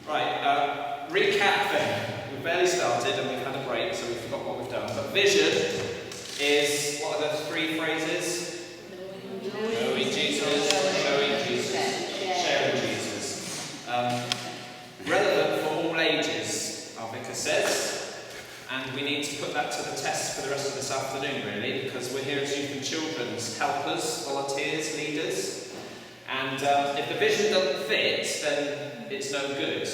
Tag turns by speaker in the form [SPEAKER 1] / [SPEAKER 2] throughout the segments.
[SPEAKER 1] Right, recap then. We've barely started and we've had a break, so we've forgot what we've done. But vision is, what are the three phrases? Knowing Jesus, showing Jesus, sharing Jesus. Relevant for all ages, our vicar says. And we need to put that to the test for the rest of this afternoon, really, because we're here as youth and children's helpers, volunteers, leaders. And if the vision doesn't fit, then it's no good.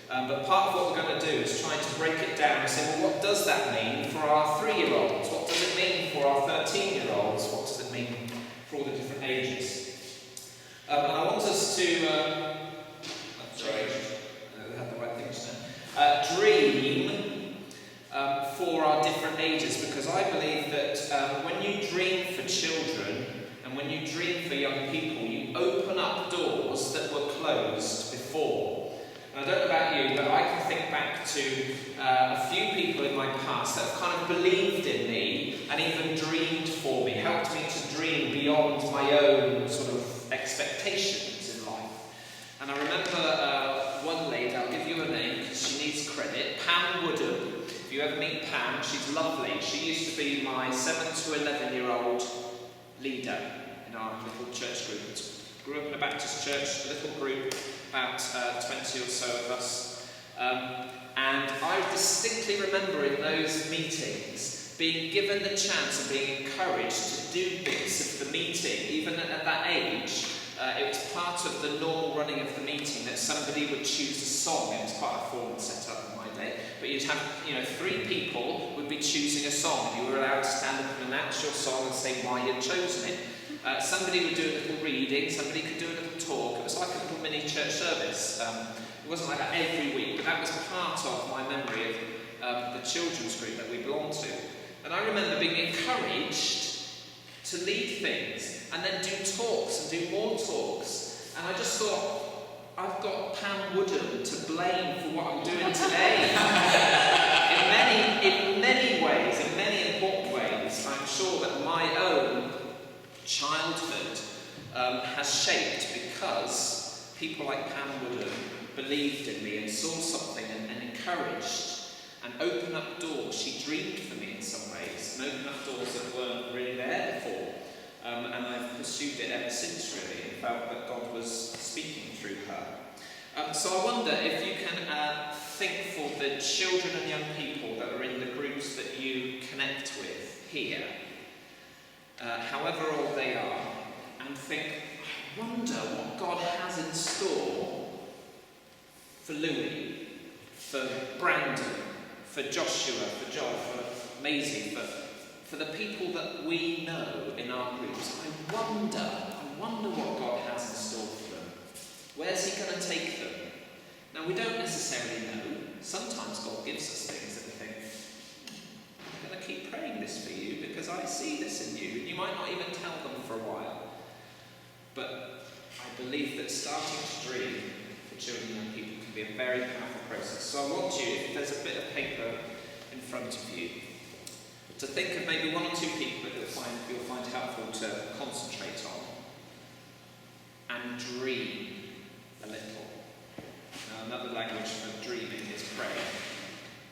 [SPEAKER 1] But part of what we're going to do is try to break it down and say, well, what does that mean for our 3-year-olds? What does it mean for our 13-year-olds? What does it mean for all the different ages? And I want us to, had the right thing just now. Dream for our different ages, because I believe that when you dream for children and when you dream for young people, you open up doors that were closed before. And I don't know about you, but I can think back to a few people in my past that have kind of believed in me and even dreamed for me, helped me to dream beyond my own sort of expectations in life. And I remember one lady, I'll give you a name because she needs credit, Pam Woodham. If you ever meet Pam, she's lovely. She used to be my 7 to 11-year-old leader in our little church group. Grew up in a Baptist church, a little group, about 20 or so of us. And I distinctly remember in those meetings being given the chance and being encouraged to do bits of the meeting. Even at that age, it was part of the normal running of the meeting that somebody would choose a song. It was quite a formal setup in my day. But you'd have, 3 people would be choosing a song. You were allowed to stand up and announce your song and say why you'd chosen it. Somebody would do a little reading, somebody could do a little talk. It was like a little mini church service. It wasn't like that every week, but that was part of my memory of the children's group that we belonged to. And I remember being encouraged to lead things and then do talks and do more talks. And I just thought, I've got Pam Woodham to blame for what I'm doing today. in many ways, in many important ways, I'm sure that my own childhood has shaped because people like Pam Woodham believed in me and saw something and encouraged and opened up doors. She dreamed for me in some ways and opened up doors that weren't really there before. And I've pursued it ever since, really, and felt that God was speaking through her. So I wonder if you can think for the children and young people that are in the groups that you connect with here, however old they are, and think, I wonder what God has in store for Louis, for Brandon, for Joshua, for John, for Maisie, for the people that we know in our groups. I wonder what God has in store for them. Where's he going to take them? Now, we don't necessarily know. Sometimes God gives us things that we think, I'm going to keep praying this for you because I see this in you. And you might not even tell them for a while. But I believe that starting to dream for children and young people can be a very powerful process. So I want you, if there's a bit of paper in front of you, to think of maybe 1 or 2 people that you'll find helpful to concentrate on and dream a little. Now, another language for dreaming is prayer.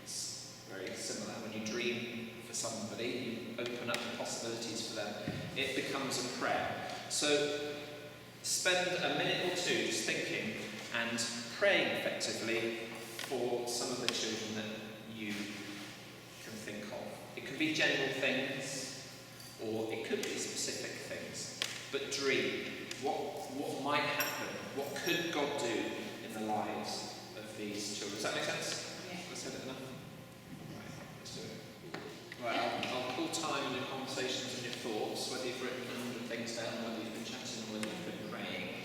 [SPEAKER 1] It's very similar. When you dream for somebody, you open up the possibilities for them. It becomes a prayer. So spend a minute or 2 just thinking and praying effectively for some of the children that you can think of. It can be general things, or it could be specific things. But dream. What might happen? What could God do in the lives of these children? Does that make sense? Yeah. Have I said it enough? Right, let's do it. Right, I'll pull time in your conversations and your thoughts, whether you've written things down, whether you've been chatting, or whether you've been praying.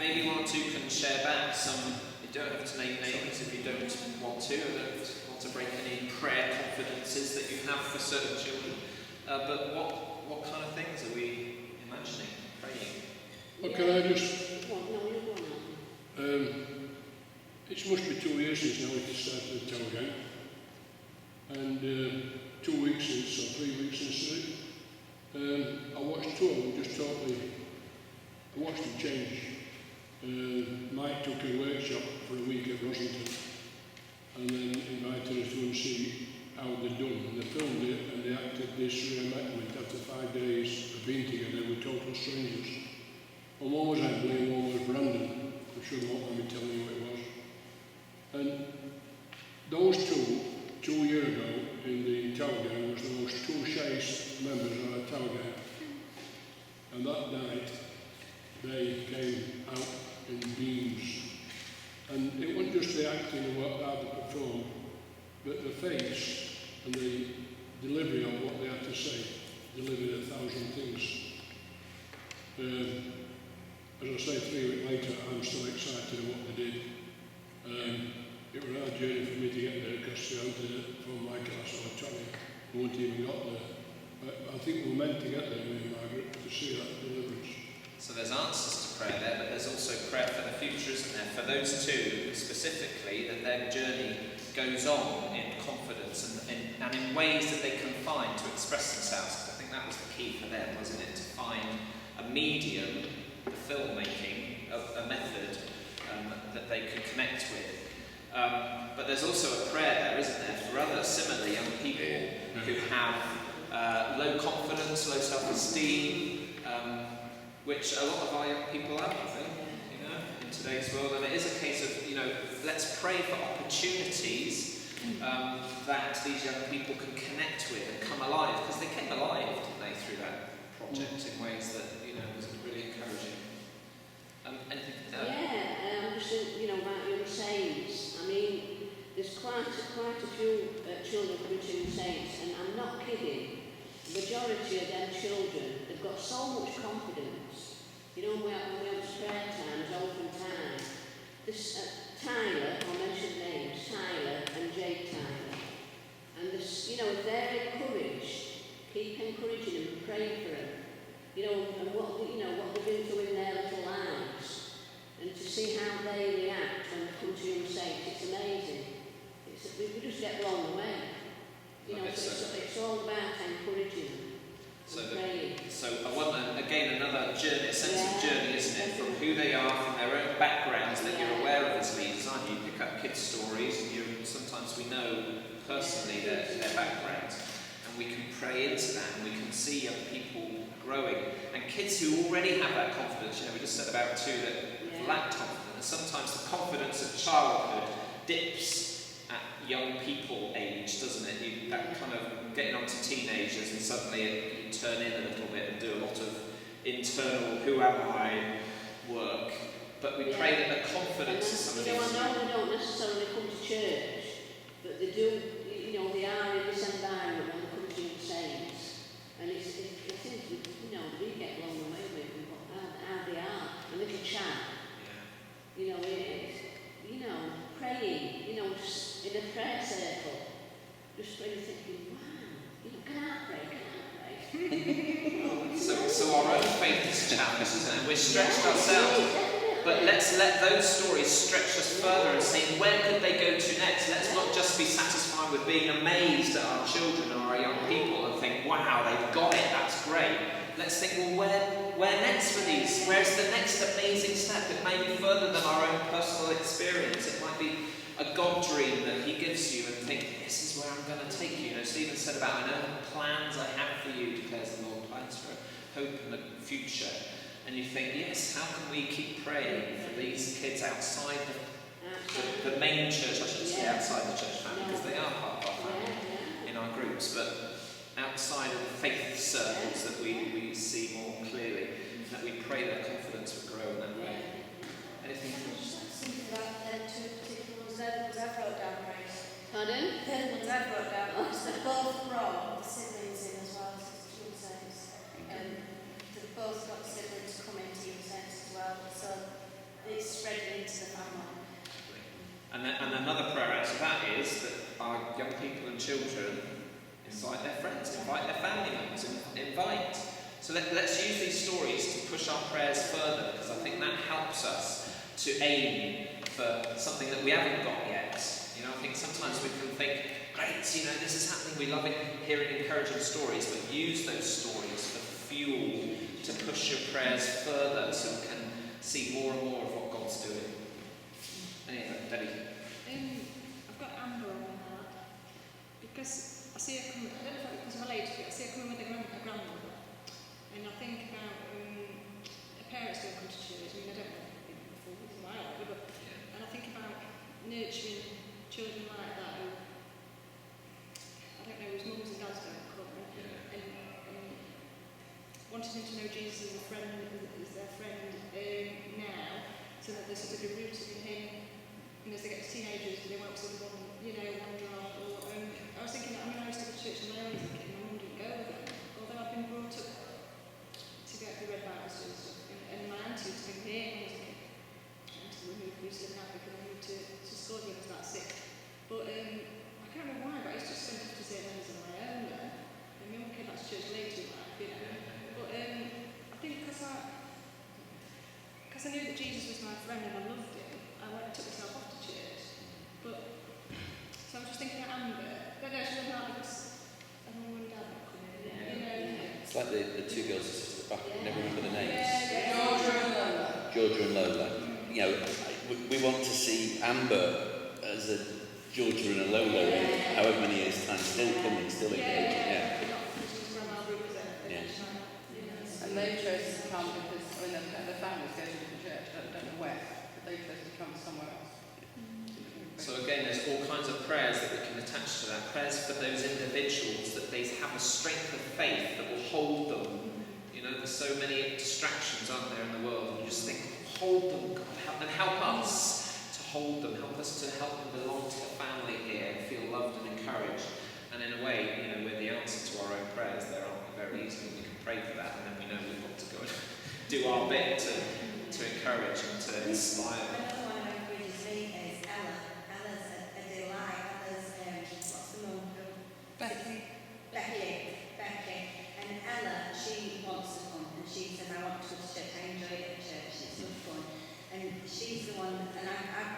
[SPEAKER 1] Maybe 1 or 2 can share back some. You don't have to name names if you don't want to. I don't want to break any prayer confidences that you have for certain children. But what kind of things are we imagining, praying?
[SPEAKER 2] Well, can I just... it must be 2 years since now we started the town again. And 2 weeks since, or 3 weeks since, I watched 2 of them just totally, I watched them change. Mike took a workshop for a week at Rossington and then invited us to go and see how they'd done. And they filmed it and they acted this reenactment after 5 days of being together with total strangers. And one was Emily and one was Brandon. I'm sure they won't let me telling you what it was. And those two years ago in the Tower Gang was the most two shyest members of our Tower Gang. And that night they came out in beams. And it wasn't just the acting and what how they performed, but the face and the delivery of what they had to say delivered 1,000 things. As I say, 3 weeks later, I'm still excited of what they did. It was a hard journey for me to get there because from my class or Tony, we wouldn't even got there. But I think we were meant to get there, me and Margaret, to see that deliverance.
[SPEAKER 1] So there's answers to prayer there, but there's also prayer for the future, isn't there? For those two specifically, that their journey goes on in confidence and in ways that they can find to express themselves. Because I think that was the key for them, wasn't it? To find a medium, the filmmaking, a method that they could connect with. But there's also a prayer there, isn't there, for other similar young people who have low confidence, low self-esteem, which a lot of our young people have, I think, in today's world. And it is a case of, let's pray for opportunities that these young people can connect with and come alive, because they came alive, didn't they, through that project in ways that, was really encouraging. Anything to add?
[SPEAKER 3] Yeah, I'm just about young saints. I mean, there's quite a few children coming to young saints, and I'm not kidding. The majority of them children, they've got so much confidence. When we have prayer times, open time. This Tyler, I'll mention names, Tyler and Jade Tyler. And this, if they're encouraged, keep encouraging them, pray for them. And what they've been through in their little lives, and to see how they react when they come to young saints, it's amazing. We just get blown away. It's all about encouraging them, praying.
[SPEAKER 1] So I want, again, another journey, a sense of journey, isn't it? From who they are, from their own backgrounds that you're aware of as leaders, aren't you? You pick up kids' stories, and sometimes we know personally their backgrounds, and we can pray into that, and we can see young people growing. And kids who already have that confidence, we just said about two that lack confidence. Sometimes the confidence of childhood dips at young people age, doesn't it? That kind of getting on to teenagers, and suddenly you turn in a little bit and do a lot of internal who am I work. But we pray that the confidence of some of these...
[SPEAKER 3] I know they don't necessarily come to church, but they do, they are in this environment when they come to young saints. And it's we get blown away with them, how they are. A little chat. Praying, just in a prayer circle. Just when you're thinking, wow, can I pray?
[SPEAKER 1] So our own faith is challenged, isn't it? We're stretched ourselves. But let's let those stories stretch us further and say, where could they go to next? Let's not just be satisfied with being amazed at our children or our young people and think, wow, they've got it, that's great. Let's think, well, where next for these? Where's the next amazing step? It may be further than our own personal experience. It might be a God dream that he gives you and think, this is where I'm going to take you. Stephen said about, I know the plans I have for you, declares the Lord, plans for hope and the future. And you think, yes, how can we keep praying for these kids outside the main church, I should say outside the church family, because they are part of our family in our groups, but outside of the faith circles that we see more clearly, that we pray that confidence would grow in that way. Anything else?
[SPEAKER 4] Something about the two particular ones I've wrote down, Grace.
[SPEAKER 3] Pardon?
[SPEAKER 4] The ones I've wrote down, they're both brought the siblings in as well as the young saints. They've both got siblings coming to young saints as well, so it's spreading into the family.
[SPEAKER 1] And another prayer out of that is that our young people and children invite their friends, invite their family members, invite. So let's use these stories to push our prayers further, because I think that helps us to aim for something that we haven't got yet. I think sometimes we can think, great, this is happening, we love it, hearing encouraging stories, but use those stories for fuel to push your prayers further so we can see more and more of what God's doing. Anyway, Debbie.
[SPEAKER 5] I've got Amber on my heart because I see her coming. I don't know if it's because of my age, but I see her coming with her grandmother, and I think about her parents don't come to church. I mean, I don't know before a while, but and I think about nurturing children like that who I don't know whose mums and dads don't come, and wanting them to know Jesus as a friend, as their friend now, so that they're sort of rooted in Him. And as they get to teenagers, they won't sort of wander off. Or, I was thinking, I used to go to church on my own as a kid, and my mum didn't go with them. Although I've been brought up to get the read Bibles and stuff, and my auntie used to bring me here when I was a kid. Auntie who used to live in Africa, and I moved to school when I was about 6. But I can't remember why, but I used to spend up to say things on my own then. And my mum came back to church later in life, you know. But I think because I knew that Jesus was my friend and I loved Him, I took myself off to church. But, so I'm just thinking of Amber. I don't know, she wasn't like because her mum and dad not coming, you know.
[SPEAKER 6] It's like the two girls that sit at the back, I never remember the names.
[SPEAKER 3] Yeah.
[SPEAKER 6] Georgia and Lola. You know, we want to see Amber as a Georgia and a Lola in however many years' time, still coming, still engaging. Yeah.
[SPEAKER 7] And they chose to come because their families go to the church. I don't know where, but they chose to come somewhere else.
[SPEAKER 1] So again, there's all kinds of prayers that we can attach to that. Prayers for those individuals, that they have a strength of faith that will hold them. You know, there's so many distractions, aren't there, in the world. You just think, hold them, God, and help us to hold them. Help us to help them belong to the family here and feel loved and encouraged. And in a way, you know, we're the answer to our own prayers there, aren't we? Very easily we can pray for that, and then we know we've got to go and do our bit to encourage and to inspire them.
[SPEAKER 4] Another one of my friends is Ella. Ella's a delight. Ella's, what's the mum? Becky. And Ella, she wants to come, and she says, I want to go to church. I enjoy it at church. It's so fun. And she's the one, and I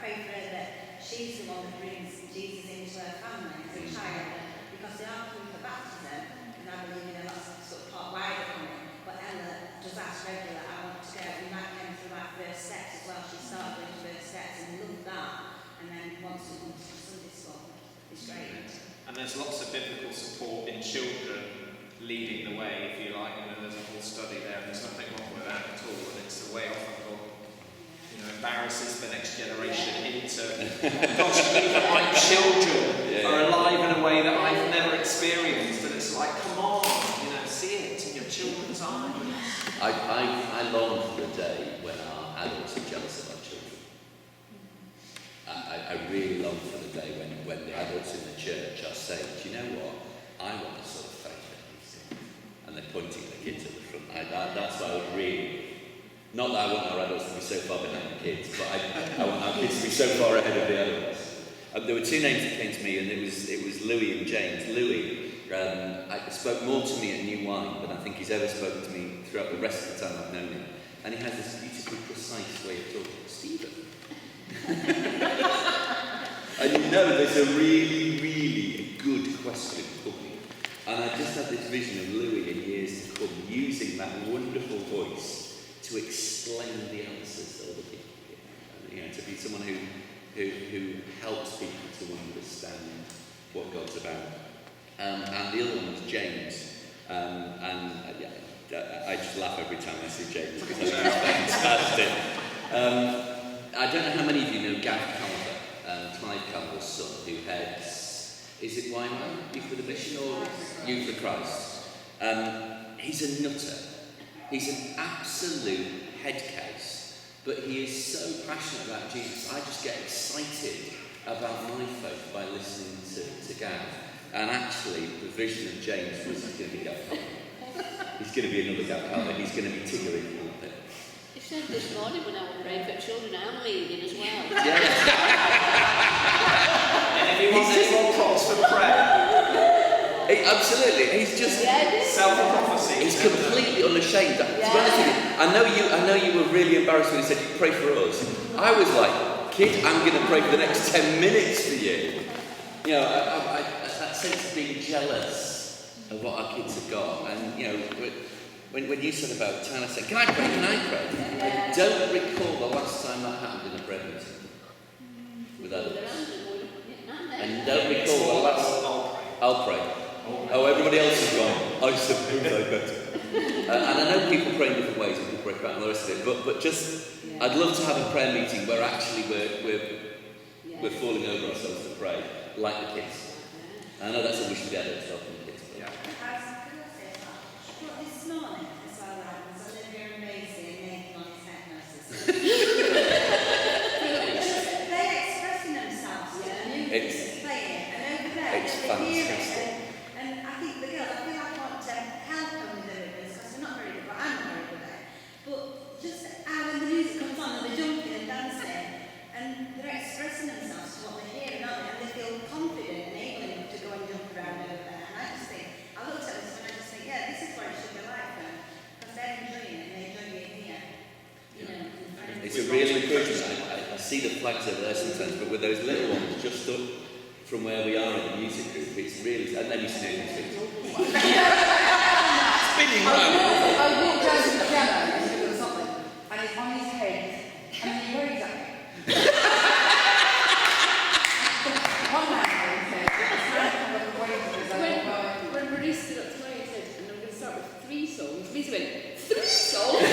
[SPEAKER 4] pray for her that she's the one that brings Jesus into her family as a child, because they are coming for baptism, and I believe in a lot of sort of part why they're coming. But Ella does ask regular, I want to go, and that came through like first steps as well. She started with first steps and loved that, and then wants to come to Sunday school. It's great.
[SPEAKER 1] And there's lots of biblical support in children leading the way, if you like. You know, there's a whole study there, and there's nothing wrong with that at all. And it's a way often God, you know, embarrasses the next generation into, gosh, even my children are alive in a way that I've never experienced. And it's like, come on, you know, see it in your children's eyes.
[SPEAKER 6] I long for the day when our adults are jealous of our children. I really long for the day when the adults in the church are saying, do you know what? I want the sort of faith that he's in. And they're pointing their kids at the front. That's what I would really... Not that I want our adults to be so far behind the kids, but I want our kids to be so far ahead of the adults. There were two names that came to me, and it was Louis and James. Louis spoke more to me at New Wine than I think he's ever spoken to me throughout the rest of the time I've known him. And he has this beautifully precise way of talking. Stephen. And you know there's a really, really good question coming. And I just had this vision of Louis in years to come using that wonderful voice to explain the answers that other people give. You know, to be someone who helps people to understand what God's about. And the other one was James. I just laugh every time I see James because I think it's fantastic. I don't know how many of you know Gav Calver, Clive Calver's son, who heads, is it YMO, Youth for the Mission, or Youth for Christ? He's a nutter. He's an absolute head case, but he is so passionate about Jesus. I just get excited about my faith by listening to Gav. And actually, the vision of James was he's going to be Gav Calver. He's going to be another Gav Calver. He's going to be Tigger in the pulpit.
[SPEAKER 3] You said this morning when I was praying for children, I'm leading as well.
[SPEAKER 6] Yes.
[SPEAKER 1] And if you want any more props for prayer,
[SPEAKER 6] Absolutely. He's just
[SPEAKER 1] self-prophecy.
[SPEAKER 6] He's completely unashamed. To be honest with you, I know you were really embarrassed when he said, "Pray for us." I was like, "Kid, I'm going to pray for the next 10 minutes for you." You know, that sense of being jealous of what our kids have got, and you know, when you said about Tyler saying, "Can I pray? Can I pray?" I don't recall the last time that happened in a prayer meeting. with others.
[SPEAKER 3] Their hands are going up, aren't they?
[SPEAKER 6] And don't recall the last... I'll pray. Oh, everybody else has gone. I suppose I better. And I know people pray in different ways, and people break out and all the rest of it, but just, I'd love to have a prayer meeting where actually we're falling over ourselves to pray, like the kids. I know that's what we should get at, helping the kids. But
[SPEAKER 1] Yeah.
[SPEAKER 4] But this morning, as well, as Olivia and Maisie and Nathan on his head nurses. They're expressing themselves, and
[SPEAKER 6] It's-
[SPEAKER 4] music's playing, and over there,
[SPEAKER 6] it's
[SPEAKER 4] they hear it,
[SPEAKER 6] fantastic.
[SPEAKER 4] and I think the girls, I feel like I want to help them with the rhythms, because we're not very good, but I'm not very good at it. But just how when the music comes on and they're jumping and dancing, and they're expressing themselves to what they hear, and they feel confident and able enough to go and jump around over there. And I just think, I looked at this and I just think, yeah, this is what it should be like them, because they're enjoying it and they enjoy it here. You know,
[SPEAKER 6] It's a really encouragement. I see the flags over there sometimes, but with those little ones just up from where we are in the music group, it's really... And then you see it. Spinning round.
[SPEAKER 7] I walked down to the piano and there was something, and it's on his head, and then he worries at me. One man on his head, his hand kind of waved as I walked by.
[SPEAKER 3] When Maurice stood up tonight and said, and I'm going to start with 3 songs, Maurice went, 3 songs?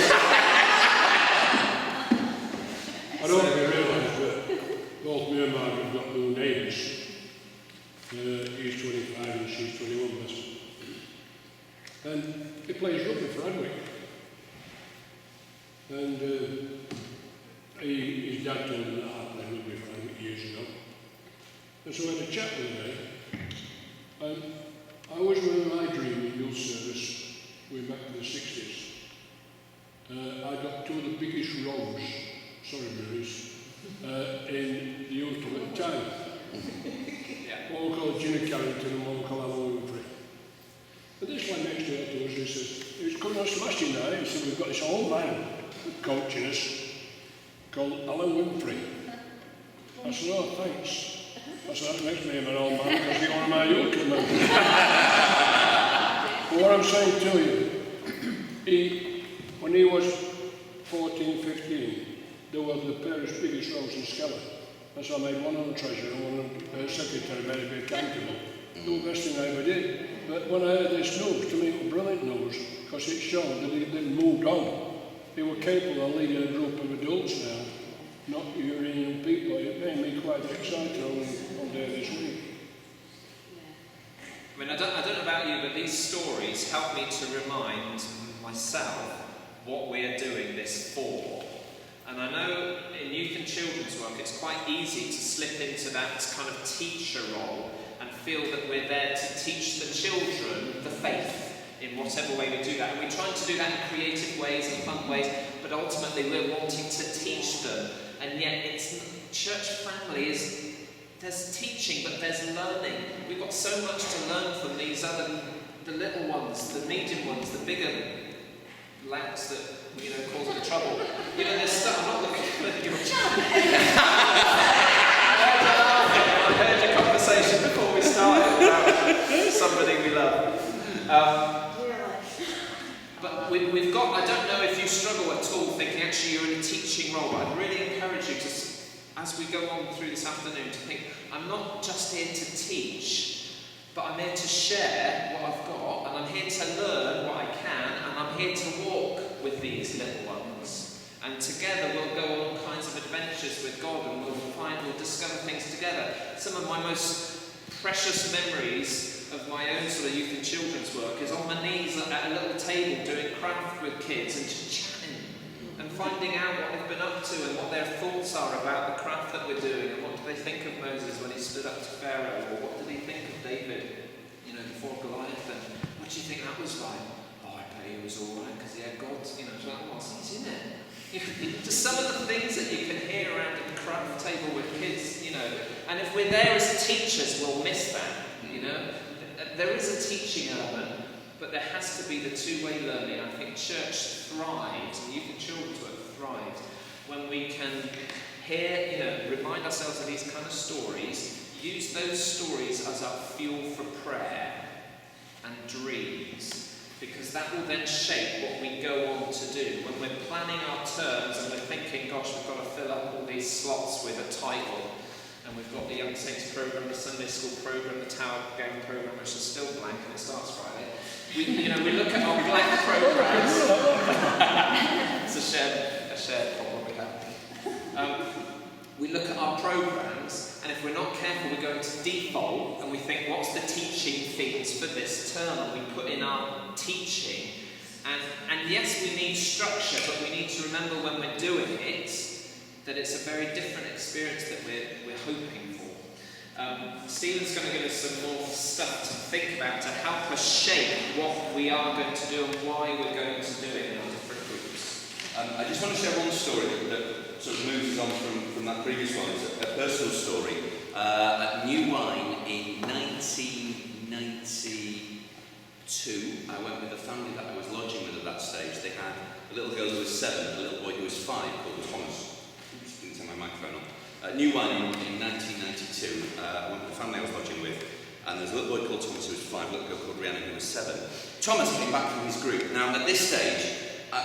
[SPEAKER 2] I don't think I realised that both me and Margaret have got new neighbours. He's 25 and she's 21, bless her. And he plays rugby for Adwick. And his dad told him that I played rugby for Adwick years ago. And so we had a chat the other day. And I always remember my dream in youth service way back in the 60s. I got 2 of the biggest roles, sorry Maurice, in the youth club at the time. One called Jimmy Carrington and one called Alan Winfrey. But this one next door to us, he says, he's coming on smashing now. He said, we've got this old man coaching us called Alan Winfrey. I said, oh, thanks. I said, that makes me an old man because he's one of my youth club members. But what I'm saying to you, when he was 14, 15, there were the parents' biggest roles in Skeller. And so I made one on the treasurer and one on the secretary, made to be accountable. The best thing I ever did. But when I heard this news, to me it was brilliant news, because it showed that they'd moved on. They were capable of leading a group of adults now, not young people. It made me quite excited on day this week.
[SPEAKER 1] I mean, I don't know about you, but these stories help me to remind myself what we're doing this for. And I know in youth and children's work it's quite easy to slip into that kind of teacher role and feel that we're there to teach the children the faith in whatever way we do that. And we're trying to do that in creative ways and fun ways, but ultimately we're wanting to teach them. And yet church family is, there's teaching, but there's learning. We've got so much to learn from these the little ones, the medium ones, the bigger lads that, cause the trouble. There's stuff, I'm not looking at you. I heard your conversation before we started about somebody we love. But we've got, I don't know if you struggle at all thinking actually you're in a teaching role, but I'd really encourage you to, as we go on through this afternoon, to think, I'm not just here to teach, but I'm here to share what I've got, and I'm here to learn what I can, and I'm here to walk with these little ones. And together we'll go on all kinds of adventures with God, and we'll discover things together. Some of my most precious memories of my own sort of youth and children's work is on my knees at a little table doing craft with kids and just chatting and finding out what they've been up to and what their thoughts are about the craft that we're doing, and what do they think of Moses when he stood up to Pharaoh, or what did he think of David, before Goliath, and what do you think that was like? Oh, I bet he was alright because he had God, so that was easy, isn't it? Just some of the things that you can hear around a craft table with kids, and if we're there as teachers, we'll miss that, There is a teaching element, but there has to be the two-way learning. I think church thrives, and youth and children's work thrives, when we can hear, remind ourselves of these kind of stories, use those stories as our fuel for prayer and dreams, because that will then shape what we go on to do. When we're planning our terms and we're thinking, gosh, we've got to fill up all these slots with a title, and And we've got the Young Saints programme, the Sunday school programme, the Tower Game programme, which is still blank and it starts Friday. We look at our blank programmes. It's a shared problem we have. We look at our programmes, and if we're not careful, we go into default and we think, what's the teaching themes for this term? And we put in our teaching. And yes, we need structure, but we need to remember when we're doing it that it's a very different experience that we're hoping for. Stephen's going to give us some more stuff to think about to help us shape what we are going to do and why we're going to do it in our different groups.
[SPEAKER 6] I just want to share one story that sort of moves us on from that previous one. It's a personal story. At New Wine in 1992, I went with a family that I was lodging with at that stage. They had a little girl who was 7, a little boy who was 5, called Thomas. Oops, didn't turn my microphone on. New Wine in 1992, I went with the family I was lodging with, and there was a little boy called Thomas who was 5, a little girl called Rihanna who was 7. Thomas came back from his group. Now, at this stage,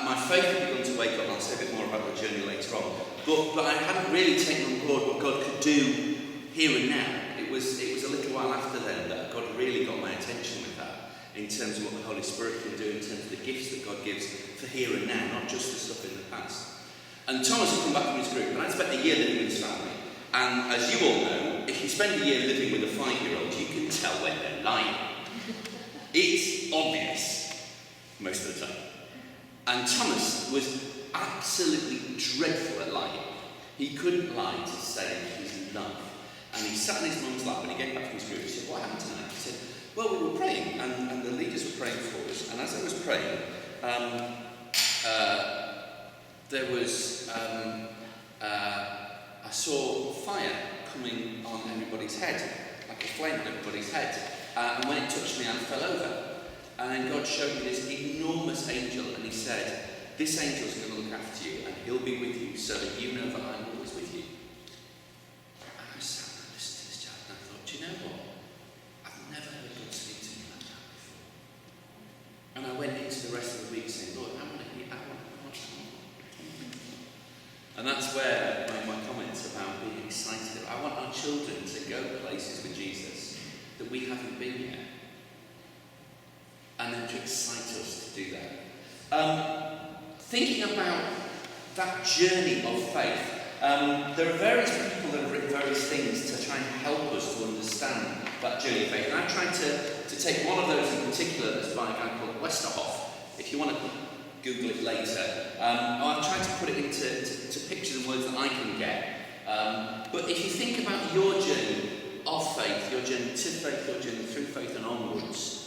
[SPEAKER 6] my faith had begun to wake up, and I'll say a bit more about the journey later on. But I hadn't really taken on board what God could do here and now. It was a little while after then that God really got my attention with that, in terms of what the Holy Spirit can do, in terms of the gifts that God gives for here and now, not just the stuff in the past. And Thomas had come back from his group, and I'd spent a year living with his family. And as you all know, if you spend a year living with a 5-year-old, you can tell when they're lying. It's obvious most of the time. And Thomas was absolutely dreadful at lying. He couldn't lie to save his life. And he sat in his mum's lap and he came back from his group. He said, "What happened tonight?" He said, "Well, we were praying, and the leaders were praying for us. And as I was praying, there was I saw fire coming on everybody's head, like a flame on everybody's head. And when it touched me, I fell over. And then God showed me this enormous angel, and he said, 'This angel is going to look after you, and he'll be with you, so that you know that I'm always with you.'" And I sat there and listened to this child, and I thought, do you know what? I've never heard God speak to me like that before. And I went into the rest of the week saying, "Lord, I want to hear, I want to watch that." And that's where my comments about being excited. I want our children to go places with Jesus that we haven't been yet. And then to excite us to do that. Thinking about that journey of faith, there are various people that have written various things to try and help us to understand that journey of faith. And I've tried to take one of those in particular that's by a guy called Westerhoff. If you want to Google it later. I've tried to put it into pictures and words that I can get. But if you think about your journey of faith, your journey to faith, your journey through faith and onwards,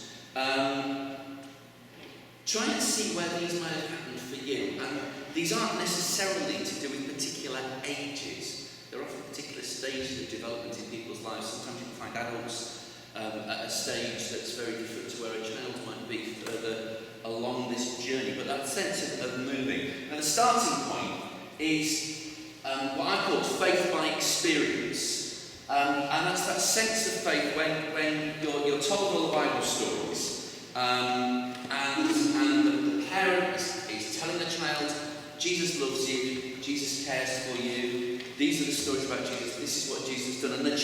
[SPEAKER 6] try and see where these might have happened for you. And these aren't necessarily to do with particular ages. They're often particular stages of development in people's lives. Sometimes you can find adults at a stage that's very different to where a child might be further along this journey. But that sense of moving. And the starting point is what I call faith by experience. And that's that sense of faith when you're told all the Bible stories. And the parent is telling the child, Jesus loves you, Jesus cares for you, these are the stories about Jesus, this is what Jesus has done. And the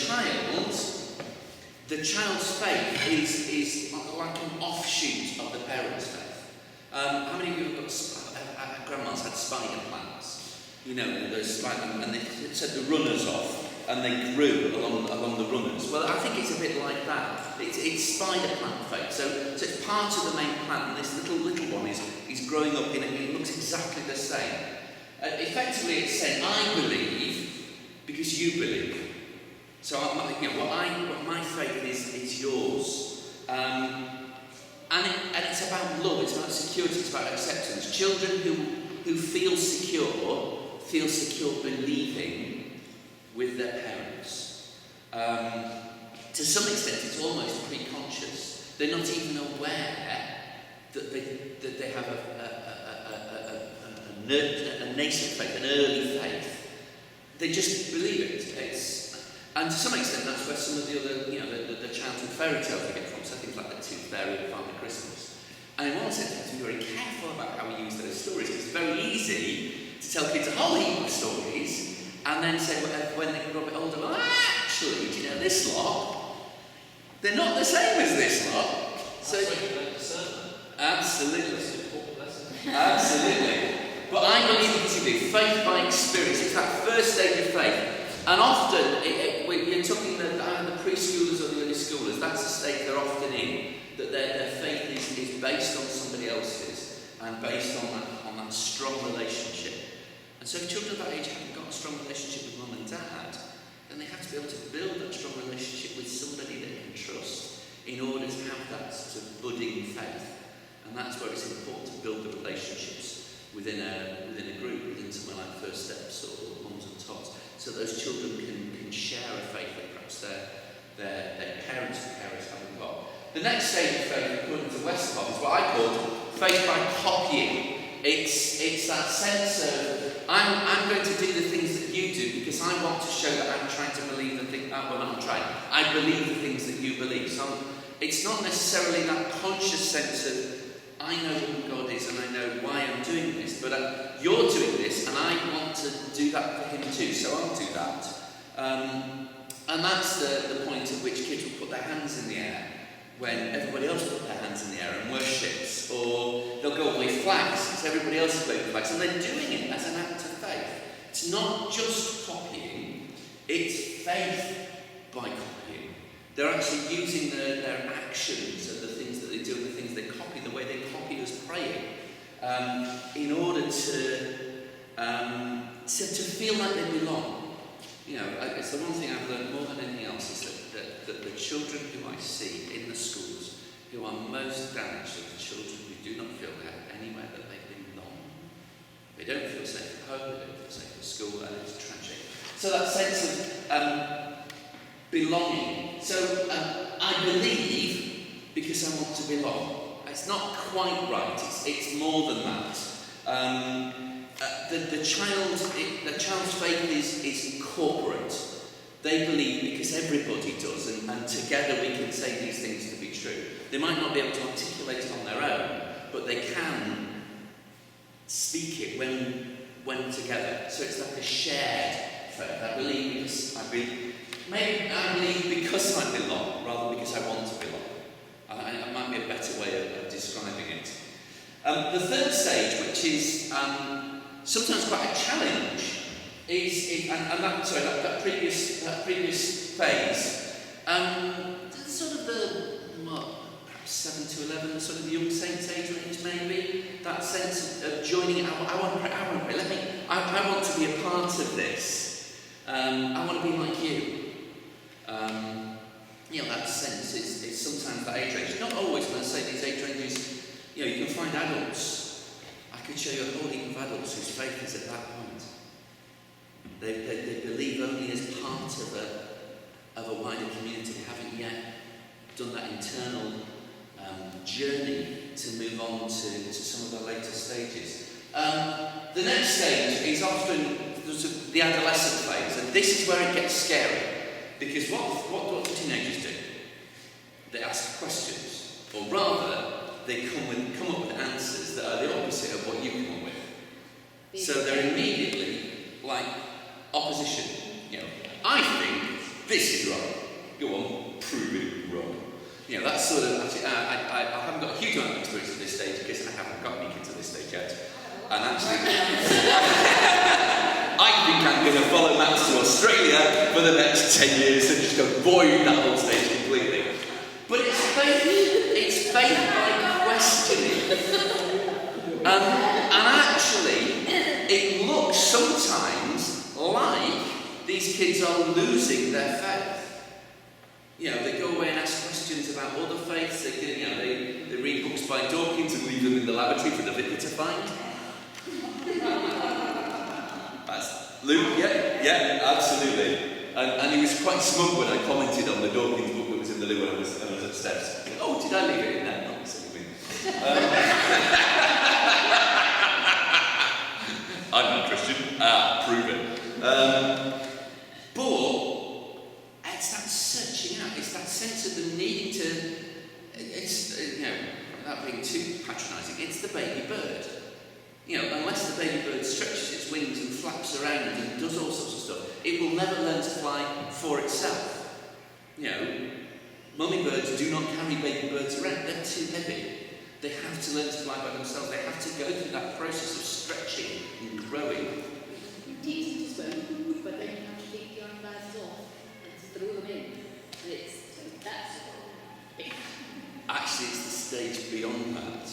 [SPEAKER 6] child's faith is like an offshoot of the parent's faith. How many of you have got grandma's had spider plants? You know, those spider, and they set the runners off. And they grew along the runners. Well, I think it's a bit like that. It's spider plant faith. So it's part of the main plant, and this little one is growing up in it, and it looks exactly the same. Effectively, it's saying, I believe because you believe. So what my faith is yours. And it's about love, it's about security, it's about acceptance. Children who feel secure believing with their parents. To some extent, it's almost pre-conscious. They're not even aware that they have a nascent faith, an early faith. They just believe it. And to some extent, that's where some of the other, the childhood fairy tales we get from. So things like the Tooth Fairy and Father Christmas. And in one sense, we have to be very careful about how we use those stories, because it's very easy to tell kids a whole heap of stories. And then say, when they grow a bit older, well, actually, do you know this lot? They're not the same as this lot. So absolutely. Absolutely. But I believe it to be faith by experience. It's that first stage of faith. And often, when you're talking the preschoolers or the early schoolers, that's the stage they're often in. That their faith is based on somebody else's and based on that strong relationship. And so if children of that age haven't got a strong relationship with mum and dad, then they have to be able to build that strong relationship with somebody they can trust in order to have that sort of budding faith. And that's where it's important to build the relationships within a group, within somewhere like First Steps or Mums and Tots, so those children can share a faith that perhaps their parents and carers haven't got. The next stage of faith, according to Westcott, is what I call faith by copying. It's that sense of, I'm going to do the things that you do because I want to show that I'm trying to believe the thing, well, I'm not trying, I believe the things that you believe. So it's not necessarily that conscious sense of, I know who God is and I know why I'm doing this, but you're doing this and I want to do that for him too, so I'll do that. And that's the point at which kids will put their hands in the air when everybody else put their hands in the air and worships, or they'll go and wave flags because everybody else is waving flags, and they're doing it as an act of faith. It's not just copying, it's faith by copying. They're actually using their actions and the things that they do and the things they copy, the way they copy us praying, in order to feel like they belong. You know, it's the one thing I've learned more than anything else is that the children who I see in the schools who are most damaged are the children who do not feel they have anywhere that they belong. They don't feel safe at home, they don't feel safe at school, and it's tragic. So that sense of belonging. So I believe because I want to belong. It's not quite right, it's more than that. The child's faith is corporate. They believe because everybody does, and together we can say these things to be true. They might not be able to articulate it on their own, but they can speak it when together. So it's like a shared faith. I believe because I believe because I belong, rather than because I want to belong. That might be a better way of describing it. The third stage, which is sometimes quite a challenge, is that previous phase. Sort of the perhaps 7 to 11, the sort of young saints age range maybe. That sense of joining. I want to pray. I want to be a part of this. I want to be like you. That sense is sometimes that age range. Not always when I say these age ranges. You can find adults. I could show you a whole heap of adults whose faith is at that point. They believe only as part of a wider community. They haven't yet done that internal journey to move on to some of the later stages. The next stage is often the adolescent phase, and this is where it gets scary. Because what do teenagers do? They ask questions, or rather, they come up with answers that are the opposite of what you come up with. So they're immediately like opposition. I think this is wrong. Go on, prove it wrong. That's sort of. Actually, I haven't got a huge amount of experience at this stage because I haven't got any kids at this stage yet. And actually, I think I'm going to follow Max to Australia for the next 10 years and just avoid that whole stage completely. But it's faith by questioning. And actually, it looks sometimes like these kids are losing their faith. They go away and ask questions about other faiths. They read books by Dawkins and leave them in the lavatory for the vicar to find. That's Luke, yeah, absolutely. And he was quite smug when I commented on the Dawkins book that was in the loo when I was upstairs. Oh, did I leave it in there? Not silly me. I'm not Christian. Prove it. But it's that searching out. It's that sense of the need to. It's without being too patronising. It's the baby bird. You know, unless the baby bird stretches its wings and flaps around and does all sorts of stuff, it will never learn to fly for itself. You know, mummy birds do not carry baby birds around. They're too heavy. They have to learn to fly by themselves. They have to go through that process of stretching and growing.
[SPEAKER 8] You teach them to swim, but then you have to take your glasses off and throw them in. And that's
[SPEAKER 6] Actually, it's the stage beyond that,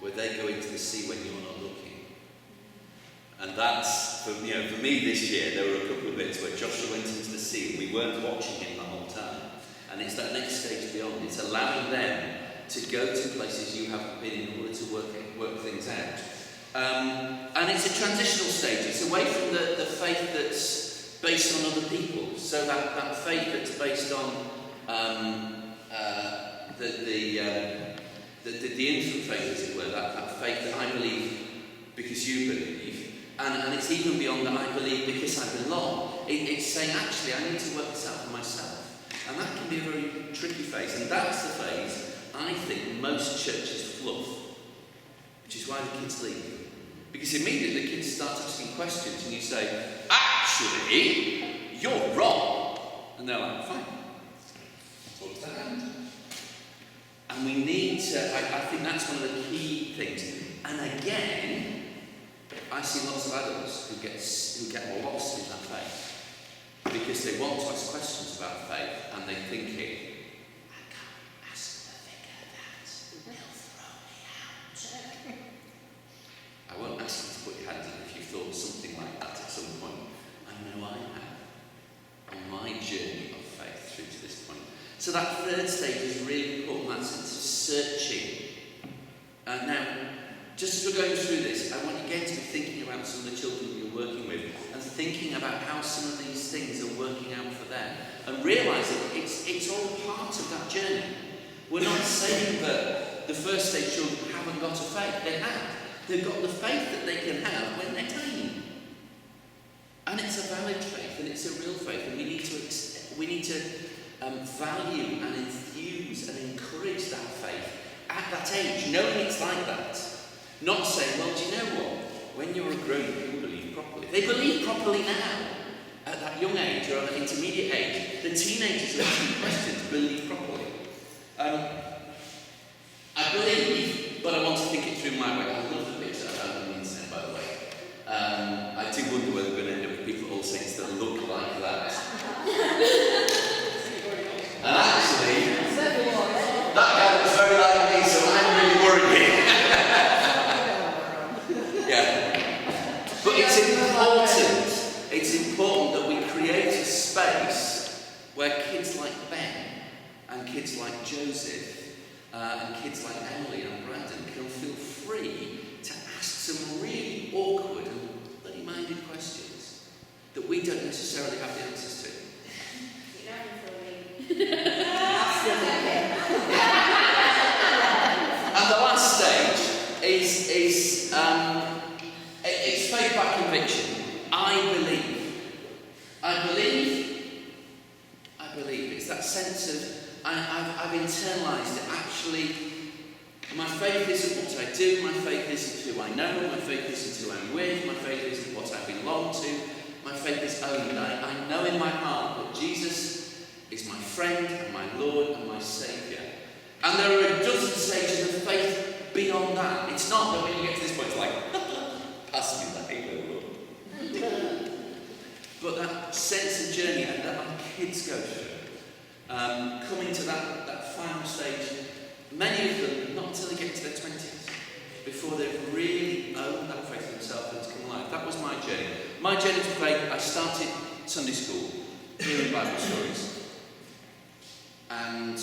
[SPEAKER 6] where they go into the sea when you're not looking. And that's, for me this year, there were a couple of bits where Joshua went into the sea and we weren't watching him the whole time. And it's that next stage beyond. It's allowing them to go to places you haven't been in order to work things out. And it's a transitional stage. It's away from the faith that's based on other people. So that faith that's based on the infant faith, as it were, that faith that I believe because you believe, and it's even beyond that I believe because I belong. It's saying, actually, I need to work this out for myself. And that can be a very tricky phase, and that's the phase I think most churches fluff, which is why the kids leave. Because immediately the kids start asking questions, and you say, actually, you're wrong. And they're like, fine. What's that? And we need to, I think that's one of the key things. And again, I see lots of adults who get lost in that faith because they want to ask questions about faith and they're thinking, I can't ask the vicar that, they'll throw me out. I won't ask you to put your hands up if you thought something like that at some point. I know I have on my journey of faith through to this point. So that third stage is really important, that sense of searching. Now, just as we're going through this, I want you again to be thinking about some of the children you're working with and thinking about how some of these things are working out for them and realising it's all part of that journey. We're not saying that the first stage children haven't got a faith. They have. They've got the faith that they can have when they're tiny. And it's a valid faith and it's a real faith, and we need to value and enthuse and encourage that faith at that age, knowing it's like that. Not saying, well, do you know what? When you're a grown-up, you believe properly. They believe properly now, at that young age or at that intermediate age. The teenagers who ask questions believe properly. I believe, but I want to think it through my way. I love the picture I found on the internet, by the way. I do wonder whether we're going to end up with people all saints that look like that. And actually, that guy looks very like me, so I'm really worried here. Yeah. But it's important that we create a space where kids like Ben and kids like Joseph and kids like Emily and Brandon can feel free to ask some really awkward and bloody-minded questions that we don't necessarily have the answers to. And the last stage is it's faith by conviction. I believe. It's that sense of I've internalised it. Actually, my faith isn't what I do. My faith isn't who I know. My faith isn't who I'm with. My faith isn't what I belong to. My faith is owned. I know in my heart that Jesus is my friend and my Lord and my Saviour. And there are a dozen stages of faith beyond that. It's not that when you get to this point, it's like, pass me that halo, Lord. But that sense of journey and that our kids go through, coming to that final stage, many of them, not until they get to their 20s, before they've really owned that faith themselves and it's come alive. That was my journey. My journey to faith, I started Sunday school, hearing Bible stories. And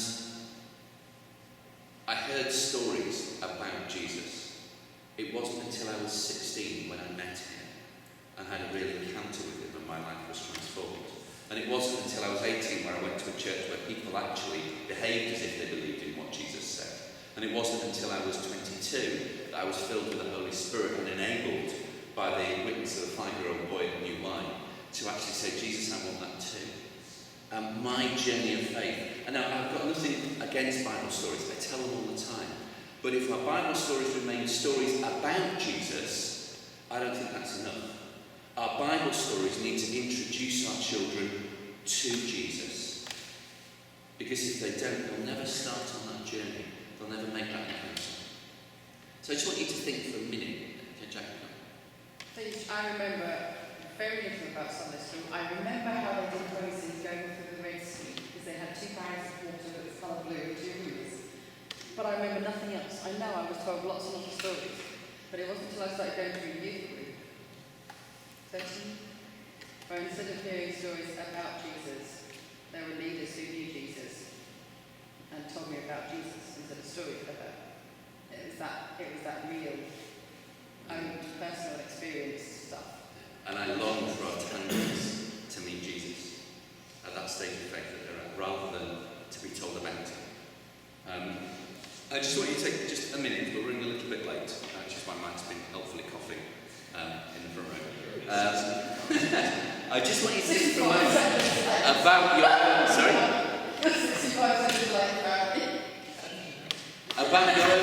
[SPEAKER 6] I heard stories about Jesus. It wasn't until I was 16 when I met him and had a real encounter with him and my life was transformed. And it wasn't until I was 18 where I went to a church where people actually behaved as if they believed in what Jesus said. And it wasn't until I was 22 that I was filled with the Holy Spirit and enabled by the witness of a 5-year-old boy at New Wine to actually say, Jesus, I want that too. My journey of faith. And now, I've got nothing against Bible stories. I tell them all the time. But if our Bible stories remain stories about Jesus, I don't think that's enough. Our Bible stories need to introduce our children to Jesus. Because if they don't, they'll never start on that journey. They'll never make that encounter. So I just want you to think for a minute. Okay, Jack.
[SPEAKER 7] I remember very little about Sunday school. I remember how they did races going through the race scheme, because they had 2 barrels of water that was colour blue and 2 rivers. But I remember nothing else. I know I was told lots and lots of stories, but it wasn't until I started going through youth group, 13, where instead of hearing stories about Jesus, there were leaders who knew Jesus and told me about Jesus instead of stories about him. It was that real, own personal experience stuff.
[SPEAKER 6] And I long for our tangents to meet Jesus at that stage of faith that they're at, rather than to be told about him. I just want you to take just a minute. We're running a little bit late, which is why Mike's been helpfully coughing in the front row. I just want you to think for a moment about your own... Sorry? About your own...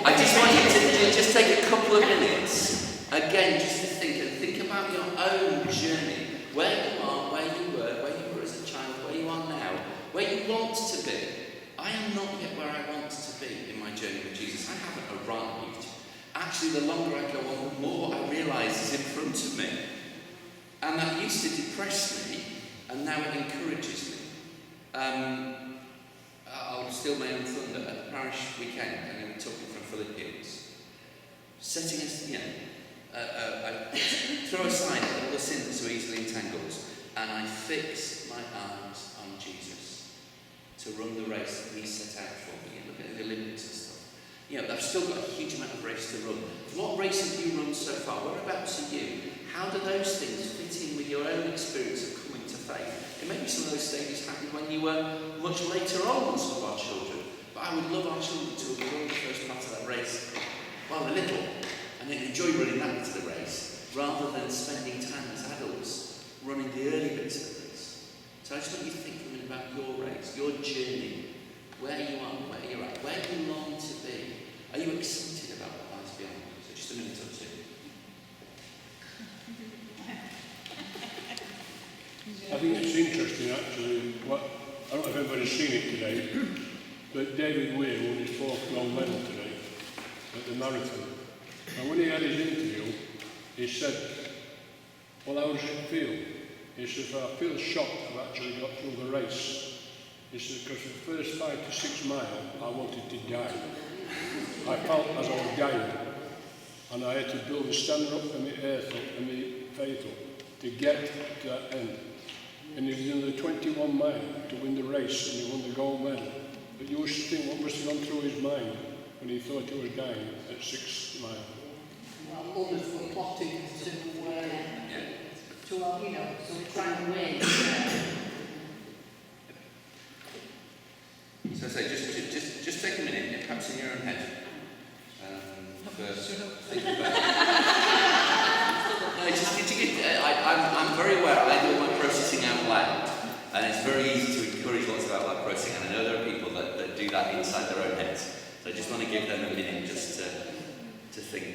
[SPEAKER 6] I just want you to just take a couple of minutes, again, just to think about your own journey, where you are, where you were as a child, where you are now, where you want to be. I am not yet where I want to be in my journey with Jesus. I haven't arrived. Actually, the longer I go on, the more I realise is in front of me. And that used to depress me, and now it encourages me. I'll steal my own thunder. At the parish weekend, I'm going to be talking from Philippians. Setting us, I throw aside all the sin that so easily entangles, and I fix my eyes on Jesus to run the race that he set out for me. Look at the Olympics and stuff. I've still got a huge amount of race to run. What race have you run so far? Whereabouts are you? How do those things fit in with your own experience of coming to faith? And maybe some of those stages happened when you were much later on than some of our children. But I would love our children to have run the first part of that race while they're little, and then enjoy running that bit of the race, rather than spending time as adults running the early bits of the race. So I just want you to think for a minute about your race, your journey, where you are, where you're at, where you long to be. Are you excited about what lies beyond? So just a minute or two.
[SPEAKER 2] I think it's interesting actually, I don't know if everybody's seen it today, but David Weir won his 4th gold medal today at the marathon. And when he had his interview, he said, well, how does it feel? He says, I feel shocked I've actually got through the race. He says, because for the first 5 to 6 miles, I wanted to die. I felt as I was dying. And I had to build a stand up and my earth up and my faith up to get to that end. And he was in the 21 mile to win the race, and he won the gold medal. But you must think what must have gone through his mind when he thought he was dying at 6 miles.
[SPEAKER 8] Well, others were plotting to try and win.
[SPEAKER 6] So I say, just take a minute, perhaps in your own head, first think about it. I'm very aware I do my processing out loud, and it's very easy to encourage lots of out loud processing, and I know there are people that do that inside their own heads. So I just want to give them a minute just to think.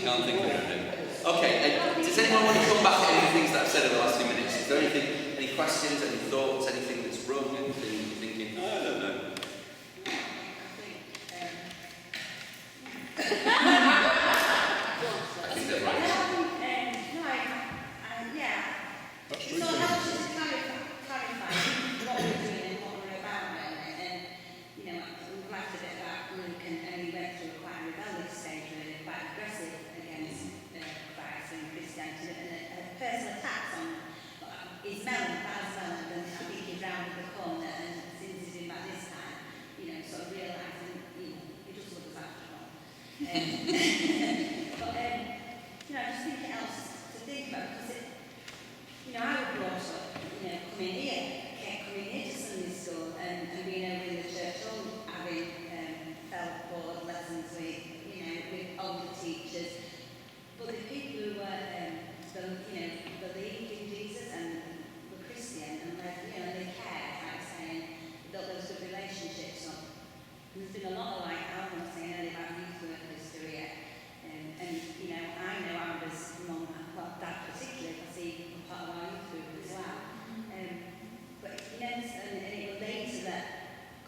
[SPEAKER 6] Can't think of anything. Okay, does anyone want to come back to any of the things that I've said in the last few minutes? Is there anything, any questions, any thoughts, anything that's wrong, anything you're thinking, I don't know?
[SPEAKER 4] You know, I just think it helps to think about because it, you know, I was brought up, you know, coming here, kept coming here to Sunday school and being over in the church, all having felt board lessons with, you know, with older teachers. But the people who were, you know, believed in Jesus and were Christian and you know, they cared, like saying, built those good relationships up. And there's been a lot of, like Alan was saying earlier about youth workers through it. And, you know I was mum, well, dad particularly, I see part of our youth group as well. But, you know, and it was later that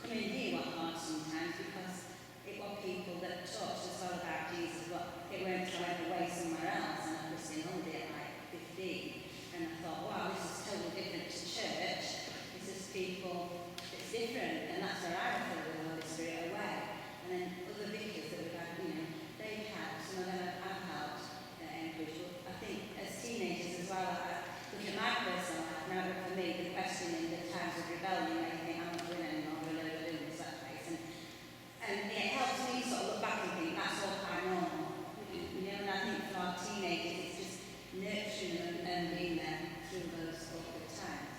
[SPEAKER 4] coming here was hard sometimes because it was people that talked as well about Jesus, but it weren't to ever away somewhere else on a Christian holiday at like 15. And I thought, wow, this is totally different to church. This is people, it's different, and that's where I refer the Holy Spirit away. And then other vicars that we've had, you know, they've had, some of them have helped encourage. But I think as teenagers as well, look at my personal life, now for me, the questioning the times of rebellion, I think I'm not doing anymore, we're never doing this, that place. And it helps me sort of look back and think that's all quite normal. You know, and I think for our teenagers, it's just nurturing them and being there through those awkward times.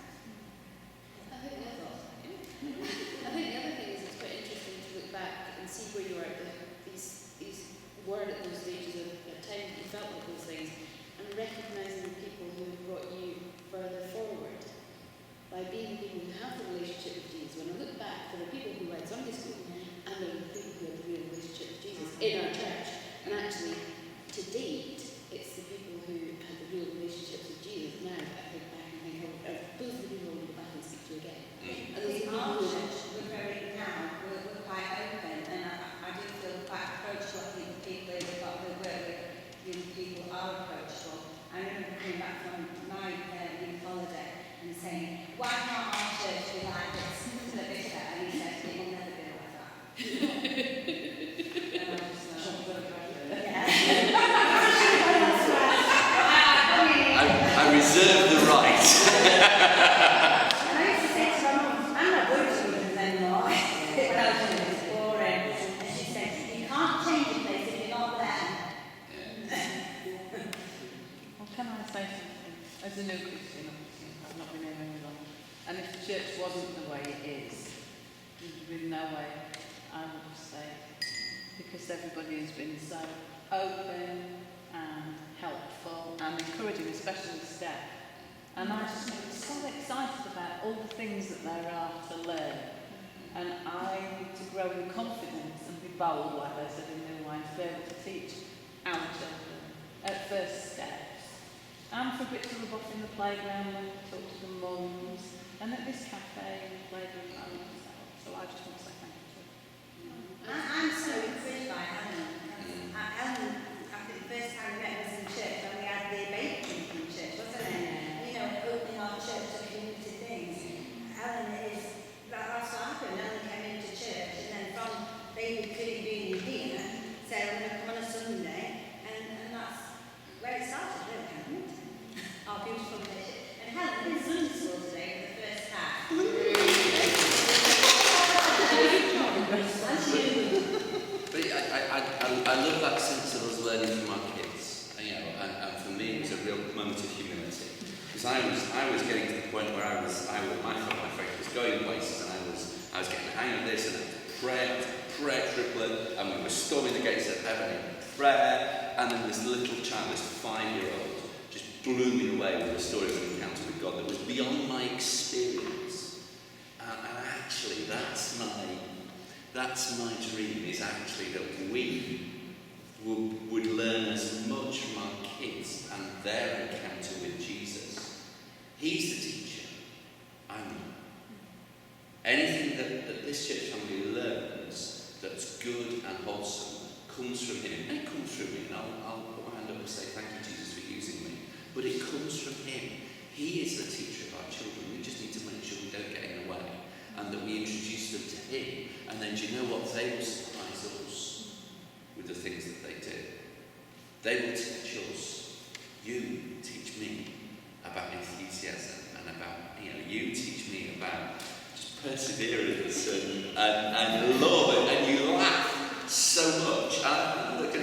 [SPEAKER 8] I think the other thing is it's quite interesting to look back and see where you were at these were at those stages of time you felt like those things, and recognising the people who have brought you further forward by being the people who have the relationship with Jesus. When I look back, there are people who went Sunday school and there are people who have the real relationship with Jesus in our church, and actually to date it's the people who had the real relationships with Jesus now that I think back and think those are the people I want to go back and speak to again. And those are the people who
[SPEAKER 4] We're very now, we're quite open, and I do feel quite approachable. I think the people who work with young people are approachable. I remember coming back from my youth holiday and saying, why can't our church be like this? To the vicar, and he said, it will never be like that. And I was like, yeah.
[SPEAKER 6] I reserve the right.
[SPEAKER 4] And I used to say to my mum, I'm not going to Woodlands anymore. When I was young, it was boring. And she said, you can't change a place if you're not there.
[SPEAKER 7] Well, can I say something? As a new Christian, obviously, I've not been here very long. And if the church wasn't the way it is, there'd be no way I would say, because everybody has been so open and helpful and encouraging, especially Steph. And I just get so excited about all the things that there are to learn. And I need to grow in confidence and be bold, like they said in New Wine, to be able to teach our children at first steps. And for a bit to rub off in the playground and talk to the mums. And at this cafe, play with themselves. So I just want to say thank you to
[SPEAKER 4] I'm so encouraged by Helen. Helen, after the first time we met was in church, and we had the baking in church, wasn't it? You know, opening our church to community things. Helen is, that's what happened. Helen came into church, and then from baby clearly being here, said, I'm going to come on a Sunday, and that's where it started, really, hasn't it? Our beautiful relationship. And Helen, in Sunday school today for the first time.
[SPEAKER 6] But I love that sense of us learning from our kids, you know, and for me it was a real moment of humility. Because I was getting to the point where my faith was going places, and I was getting the hang of this, and prayer triplet, and we were storming the gates of heaven in prayer, and then this little child, this 5-year-old, just blew me away with the story of an encounter with God that was beyond my experience. And actually, that's my dream, is actually that we would learn as much from our kids and their encounter with Jesus. He's the teacher, I'm not. Anything that this church family learns that's good and wholesome comes from him. And it comes from me, and I'll put my hand up and say thank you, Jesus, for using me. But it comes from him. He is the teacher of our children. We just need to make sure we don't get in the way, and that we introduce them to him. And then do you know what? They will surprise us with the things that they do. They will teach us. You teach me about enthusiasm, and about, you teach me about just perseverance and love, and you laugh so much. And look,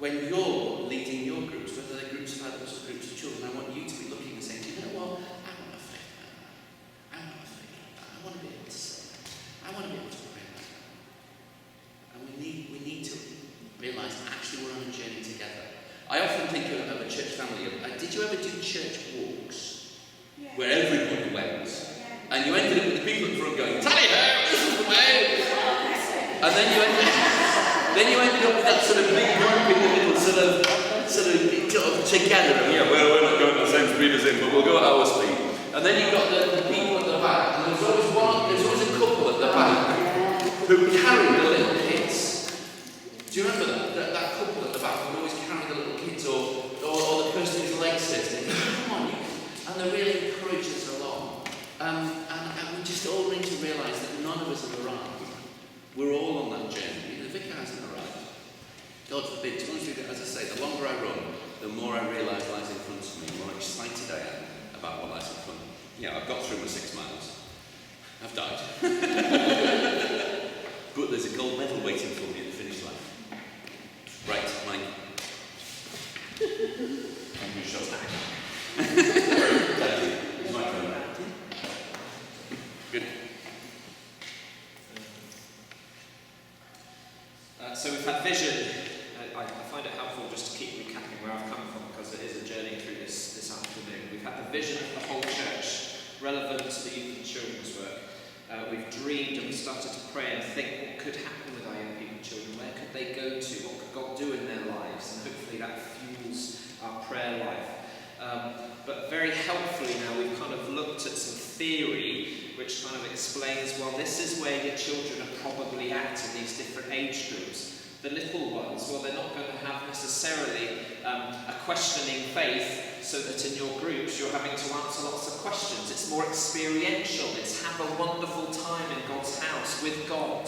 [SPEAKER 6] when you're leading your groups, whether they're groups of adults or groups of children, I want you to be looking and saying, do you know what? I want a faith like that. I want a faith like that. I want to be able to say that. I want to be able to pray like that. And we need to realise that actually we're on a journey together. I often think of a church family. Did you ever do church walks?
[SPEAKER 5] Yeah.
[SPEAKER 6] Where everybody went?
[SPEAKER 5] Yeah.
[SPEAKER 6] And you ended up with the people at the front going, tally ho, this is the way! And then you ended up with that sort of big group in the middle, sort of together. And yeah, well, we're not going at the same speed as him, but we'll go at our speed. And then you've got the people at the back, and there's always a couple at the back who carry the little kids. Do you remember that couple at the back who always carry the little kids, or the person whose legs says, come on, and they really encourage us along. And we just all need to realise that none of us have arrived. We're all on that journey. The vicar hasn't arrived. God forbid. To be honest with you, as I say, the longer I run, the more I realise lies in front of me, the more excited I am about what lies in front of me. Yeah, I've got through my 6 miles. I've died. But there's a gold medal waiting for me at the finish line. Right, Mike. I'm going to shut up. Thank you. It's my turn. Good.
[SPEAKER 1] So we've had vision. I find it helpful just to keep recapping where I've come from, because it is a journey through this afternoon. We've had the vision of the whole church, relevant to the youth and children's work. We've dreamed and we started to pray and think what could happen with our young people and children, where could they go to, what could God do in their lives, and hopefully that fuels our prayer life. But very helpfully now we've kind of looked at some theory which kind of explains, well, this is where your children are probably at in these different age groups. The little ones, well, they're not going to have necessarily a questioning faith, so that in your groups you're having to answer lots of questions. It's more experiential. It's have a wonderful time in God's house with God.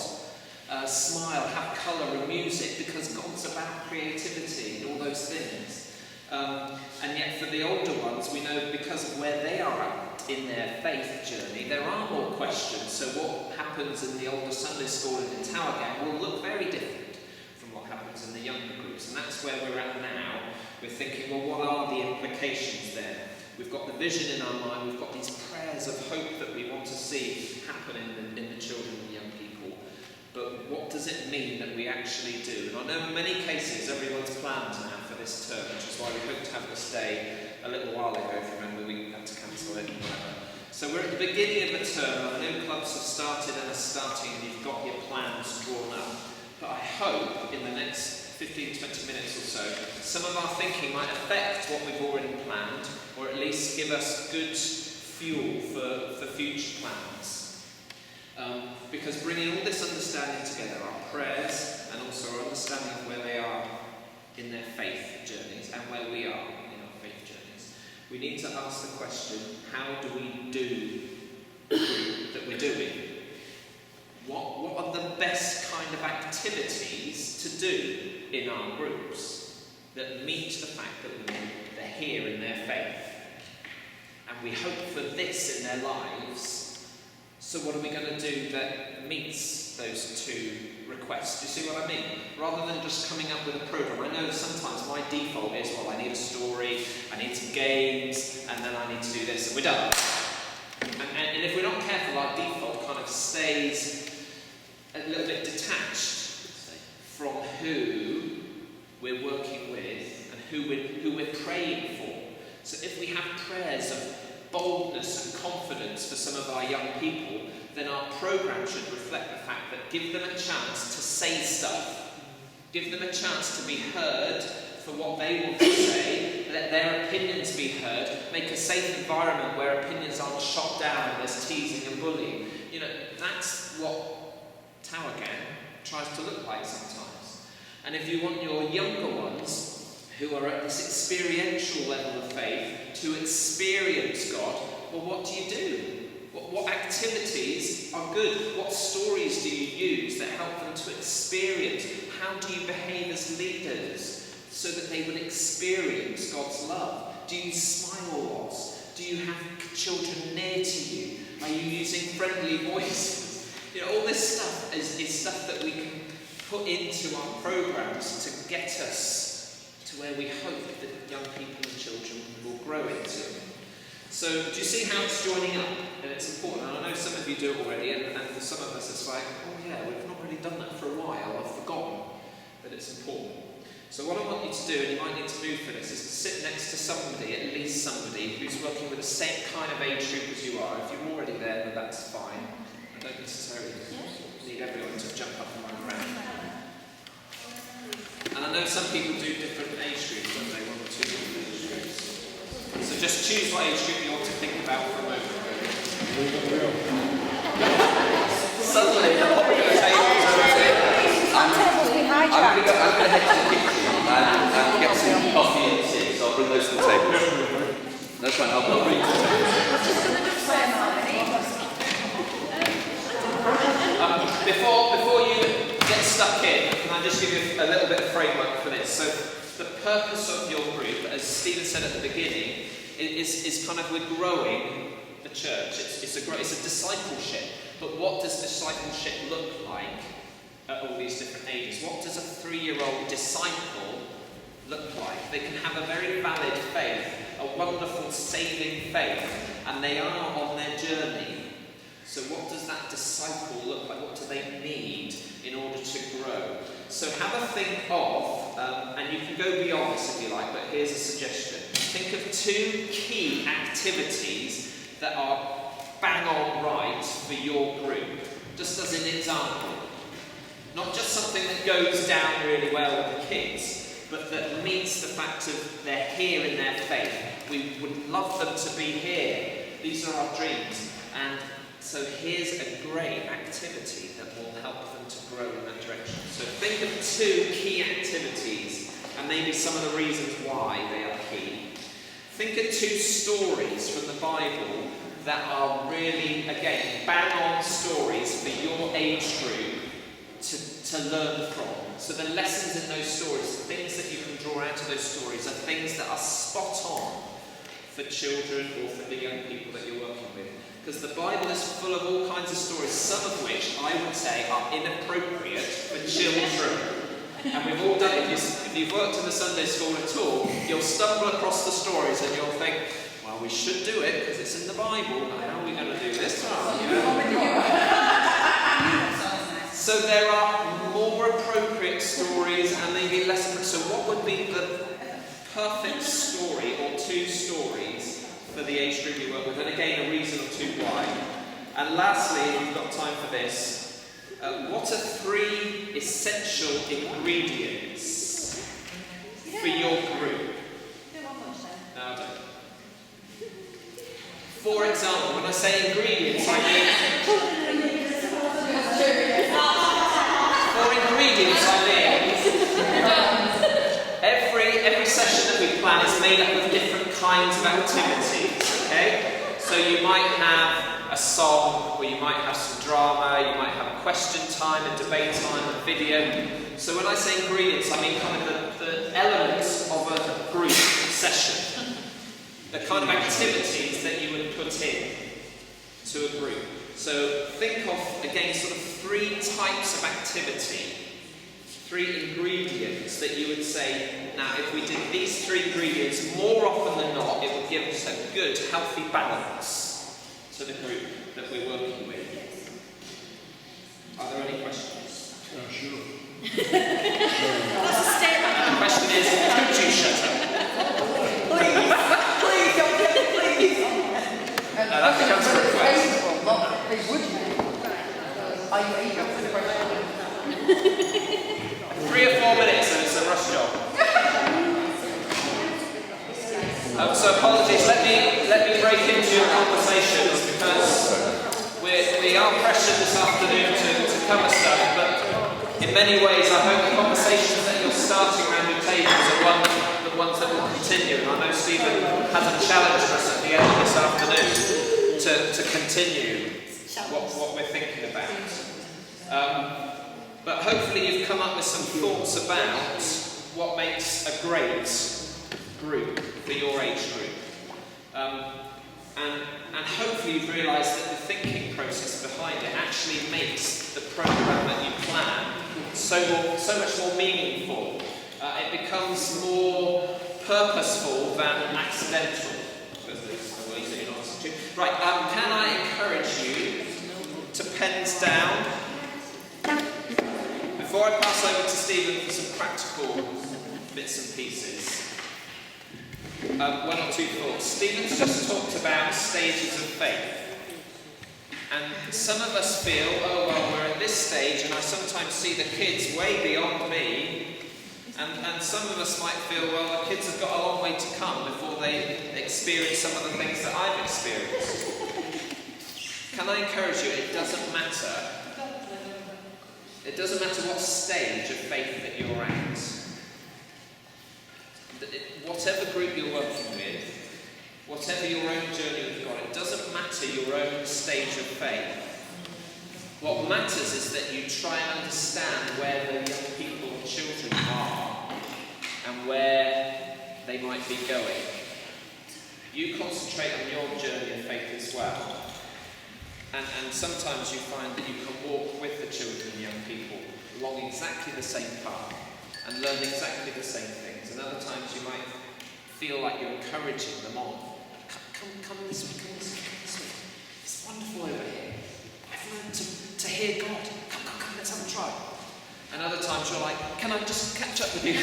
[SPEAKER 1] Smile, have colour and music, because God's about creativity and all those things. And yet for the older ones, we know because of where they are at in their faith journey, there are more questions. So what happens in the older Sunday school and in Tower Gang will look very different from what happens in the younger groups. And that's where we're at now. We're thinking, well, what are the implications there? We've got the vision in our mind, we've got these prayers of hope that we want to see happen in the children and the young people. But what does it mean that we actually do? And I know in many cases everyone's planned now for this term, which is why we hoped to have this day a little while ago, if you remember, we had to cancel it and whatever. So we're at the beginning of the term, and I know clubs have started and are starting, and you've got your plans drawn up. But I hope in the next 15-20 minutes or so, some of our thinking might affect what we've already planned, or at least give us good fuel for future plans. Because bringing all this understanding together, our prayers and also our understanding of where they are in their faith journeys and where we are in our faith journeys, we need to ask the question, how do we do that we're doing? What are the best kind of activities to do in our groups that meet the fact that they're here in their faith? And we hope for this in their lives. So what are we going to do that meets those two requests? Do you see what I mean? Rather than just coming up with a program. I know sometimes my default is, well, I need a story, I need some games, and then I need to do this, and we're done. And if we're not careful, our default kind of stays a little bit detached from who we're working with and who we're praying for. So if we have prayers of boldness and confidence for some of our young people, then our programme should reflect the fact that give them a chance to say stuff, give them a chance to be heard for what they want to say, let their opinions be heard, make a safe environment where opinions aren't shot down and there's teasing and bullying. You know, that's what Tower Gang tries to look like sometimes. And if you want your younger ones, who are at this experiential level of faith, to experience God, well, what do you do? What activities are good? What stories do you use that help them to experience? How do you behave as leaders so that they would experience God's love? Do you smile lots? Do you have children near to you? Are you using friendly voices? You know, all this stuff is stuff that we can put into our programs to get us to where we hope that young people and children will grow into. So do you see how it's joining up? And it's important. And I know some of you do it already, and for some of us it's like, oh yeah, we've not really done that for a while, I've forgotten that it's important. So what I want you to do, and you might need to move for this, is to sit next to somebody, at least somebody, who's working with the same kind of age group as you are. If you're already there, then that's fine. I don't necessarily need everyone to jump up and run around. And I know some people do different age groups, don't they? 1 or 2 different age groups. So just choose what age group you want to think about for a moment. Suddenly, the popular tables are
[SPEAKER 6] I'm going to head to the kitchen and get some coffee and tea, so I'll bring those to the table. That's fine, I'll bring it to the table.
[SPEAKER 1] Before you get stuck in, can I just give you a little bit of framework for this? So the purpose of your group, as Stephen said at the beginning, is kind of we're growing the church. It's a discipleship. But what does discipleship look like at all these different ages? What does a 3-year-old disciple look like? They can have a very valid faith, a wonderful saving faith, and they are on their journey. So what does that disciple look like? What do they need in order to grow? So have a think of, and you can go beyond this if you like, but here's a suggestion. Think of 2 key activities that are bang on right for your group, just as an example. Not just something that goes down really well with the kids, but that meets the fact of they're here in their faith. We would love them to be here. These are our dreams. And so here's a great activity that will help them to grow in that direction. So think of 2 key activities and maybe some of the reasons why they are key. Think of 2 stories from the Bible that are really, again, bang-on stories for your age group to learn from. So the lessons in those stories, the things that you can draw out of those stories are things that are spot on for children or for the young people that you're working with. Because the Bible is full of all kinds of stories, some of which I would say are inappropriate for children. And we've all done it. If you've worked in the Sunday school at all, you'll stumble across the stories and you'll think, well, we should do it because it's in the Bible. How are we going to do this? So there are more appropriate stories and maybe less appropriate. So what would be the perfect story or 2 stories for the age group you work with? And again, a reason or 2 why. And lastly, if you've got time for this, what are 3 essential ingredients for your group? No, I don't. For example, when I say ingredients, I mean... For ingredients, I mean... Every session that we plan is made up of different kinds of activities, okay? So you might have a song, or you might have some drama, you might have a question time, a debate time, a video. So when I say ingredients, I mean kind of the elements of a group session. The kind of activities that you would put in to a group. So think of, again, sort of 3 types of activity, 3 ingredients that you would say, now if we did these 3 ingredients, more often than not, it would give us a good, healthy balance to the group that we're working with. Are there any questions?
[SPEAKER 2] Sure.
[SPEAKER 4] What's the statement?
[SPEAKER 1] The question is, could you shut up?
[SPEAKER 7] Please, don't get it, please.
[SPEAKER 1] That becomes a request.
[SPEAKER 7] They would be. Are you up for the question?
[SPEAKER 1] 3 or 4 minutes and it's a rush job. So apologies, let me break into your conversations because we are pressured this afternoon to cover stuff, but in many ways I hope the conversations that you're starting around your tables are the ones that will continue. And I know Stephen has a challenge for us at the end of this afternoon to continue what we're thinking about. But hopefully you've come up with some thoughts about what makes a great group for your age group. And hopefully you've realised that the thinking process behind it actually makes the programme that you plan so much more meaningful it becomes more purposeful than accidental. Because there's ways that you're not listening to. Right, can I encourage you to pens down? Before I pass over to Stephen for some practical bits and pieces, one or two thoughts. Stephen's just talked about stages of faith. And some of us feel, oh well, we're at this stage and I sometimes see the kids way beyond me. And some of us might feel, well, the kids have got a long way to come before they experience some of the things that I've experienced. Can I encourage you, it doesn't matter. It doesn't matter what stage of faith that you're at. Whatever group you're working with, whatever your own journey with God, it doesn't matter your own stage of faith. What matters is that you try and understand where the young people and children are and where they might be going. You concentrate on your journey of faith as well. And sometimes you find that you can walk with the children and young people along exactly the same path and learn exactly the same things. And other times you might feel like you're encouraging them on. Come this way, come this way, come this way. It's wonderful over here. I've learned to hear God. Come, let's have a try. And other times you're like, can I just catch up with you?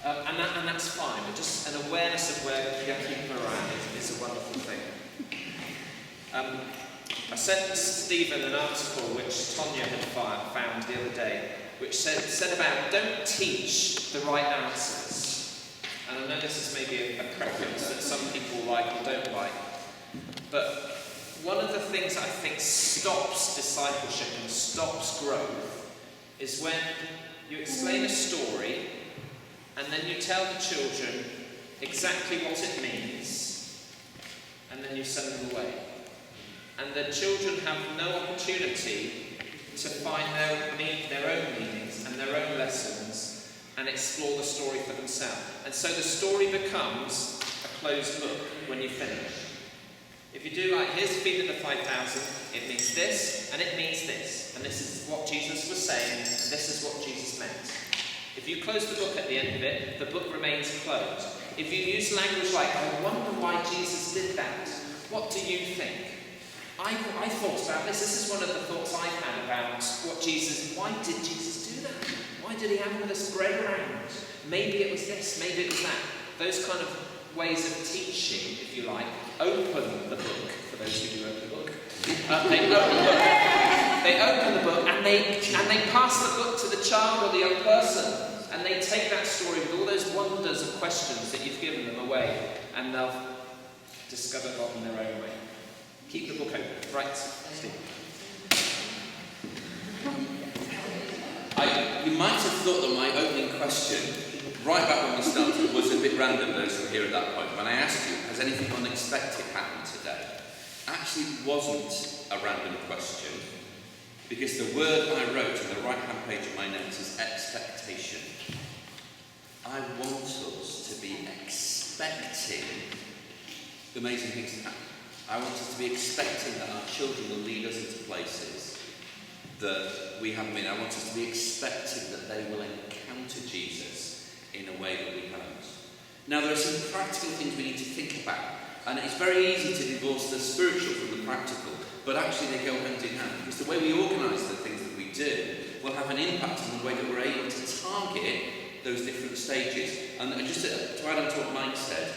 [SPEAKER 1] and that's fine. But just an awareness of where young people are at is a wonderful thing. I sent Stephen an article which Tonya had found the other day, which said about don't teach the right answers. And I know this is maybe a preference that some people like or don't like, but one of the things I think stops discipleship and stops growth is when you explain a story and then you tell the children exactly what it means and then you send them away. And the children have no opportunity to find their own meanings and their own lessons and explore the story for themselves. And so the story becomes a closed book when you finish. If you do like, here's feeding the 5,000, it means this, and it means this. And this is what Jesus was saying, and this is what Jesus meant. If you close the book at the end of it, the book remains closed. If you use language like, I wonder why Jesus did that, what do you think? I thought about this. This is one of the thoughts I've had about why did Jesus do that? Why did he have all this bread around? Maybe it was this, maybe it was that. Those kind of ways of teaching, if you like, open the book, for those who do open the book. They open the book and they pass the book to the child or the young person, and they take that story with all those wonders and questions that you've given them away, and they'll discover God in their own way. Keep the book open. Right, Steve.
[SPEAKER 6] You might have thought that my opening question, right back when we started, was a bit random, those who were here at that point. When I asked you, has anything unexpected happened today? Actually wasn't a random question, because the word I wrote on the right-hand page of my notes is expectation. I want us to be expecting amazing things to happen. I want us to be expecting that our children will lead us into places that we haven't been. I want us to be expecting that they will encounter Jesus in a way that we haven't. Now, there are some practical things we need to think about, and it's very easy to divorce the spiritual from the practical, but actually they go hand in hand, because the way we organise the things that we do will have an impact on the way that we're able to target those different stages. And just to add on to what Mike said,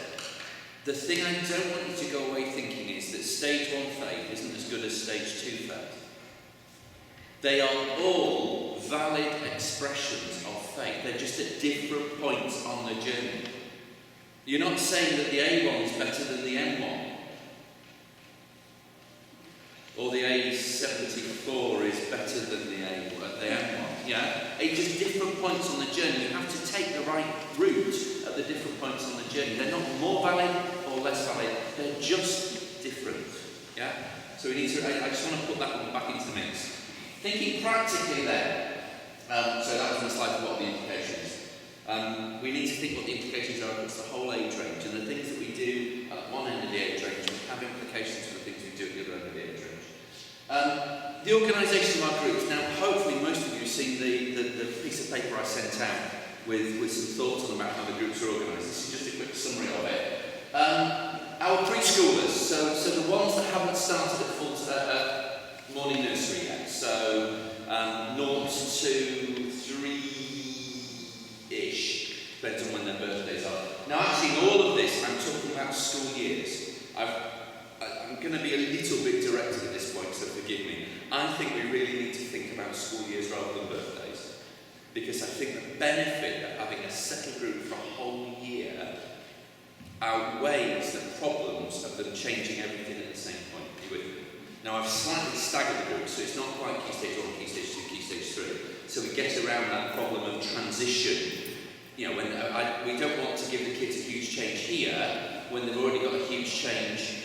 [SPEAKER 6] the thing I don't want you to go away thinking is that stage 1 faith isn't as good as stage 2 faith. They are all valid expressions of faith. They're just at different points on the journey. You're not saying that the A1 is better than the M1. Or the A74 is better than the M1. Yeah? It's just different points on the journey. You have to take the right route at the different points on the journey. They're not more valid or less valid. They're just different. Yeah? So we need to. I just want to put that one back into the mix. Thinking practically then. So that was on the slide for what the implications. We need to think what the implications are across the whole age range, and the things that we do at one end of the age range will have implications for the things we do at the other end of the age range. The organisation of our groups. Now, hopefully most of you have seen the piece of paper I sent out with some thoughts on about how the groups are organised. This is just a quick summary of it. Our preschoolers, so the ones that haven't started at full morning nursery yet, so 0 to 3-ish, depends on when their birthdays are. Now actually in all of this, I'm talking about school years. I'm going to be a little bit direct at this point, so forgive me. I think we really need to think about school years rather than birthdays. Because I think the benefit of having a settled group for a whole year outweighs the problems of them changing everything at the same point. Are you with me? Now I've slightly staggered the group, so it's not quite Key Stage 1, Key Stage 2, Key Stage 3. So we get around that problem of transition. You know, when we don't want to give the kids a huge change here when they've already got a huge change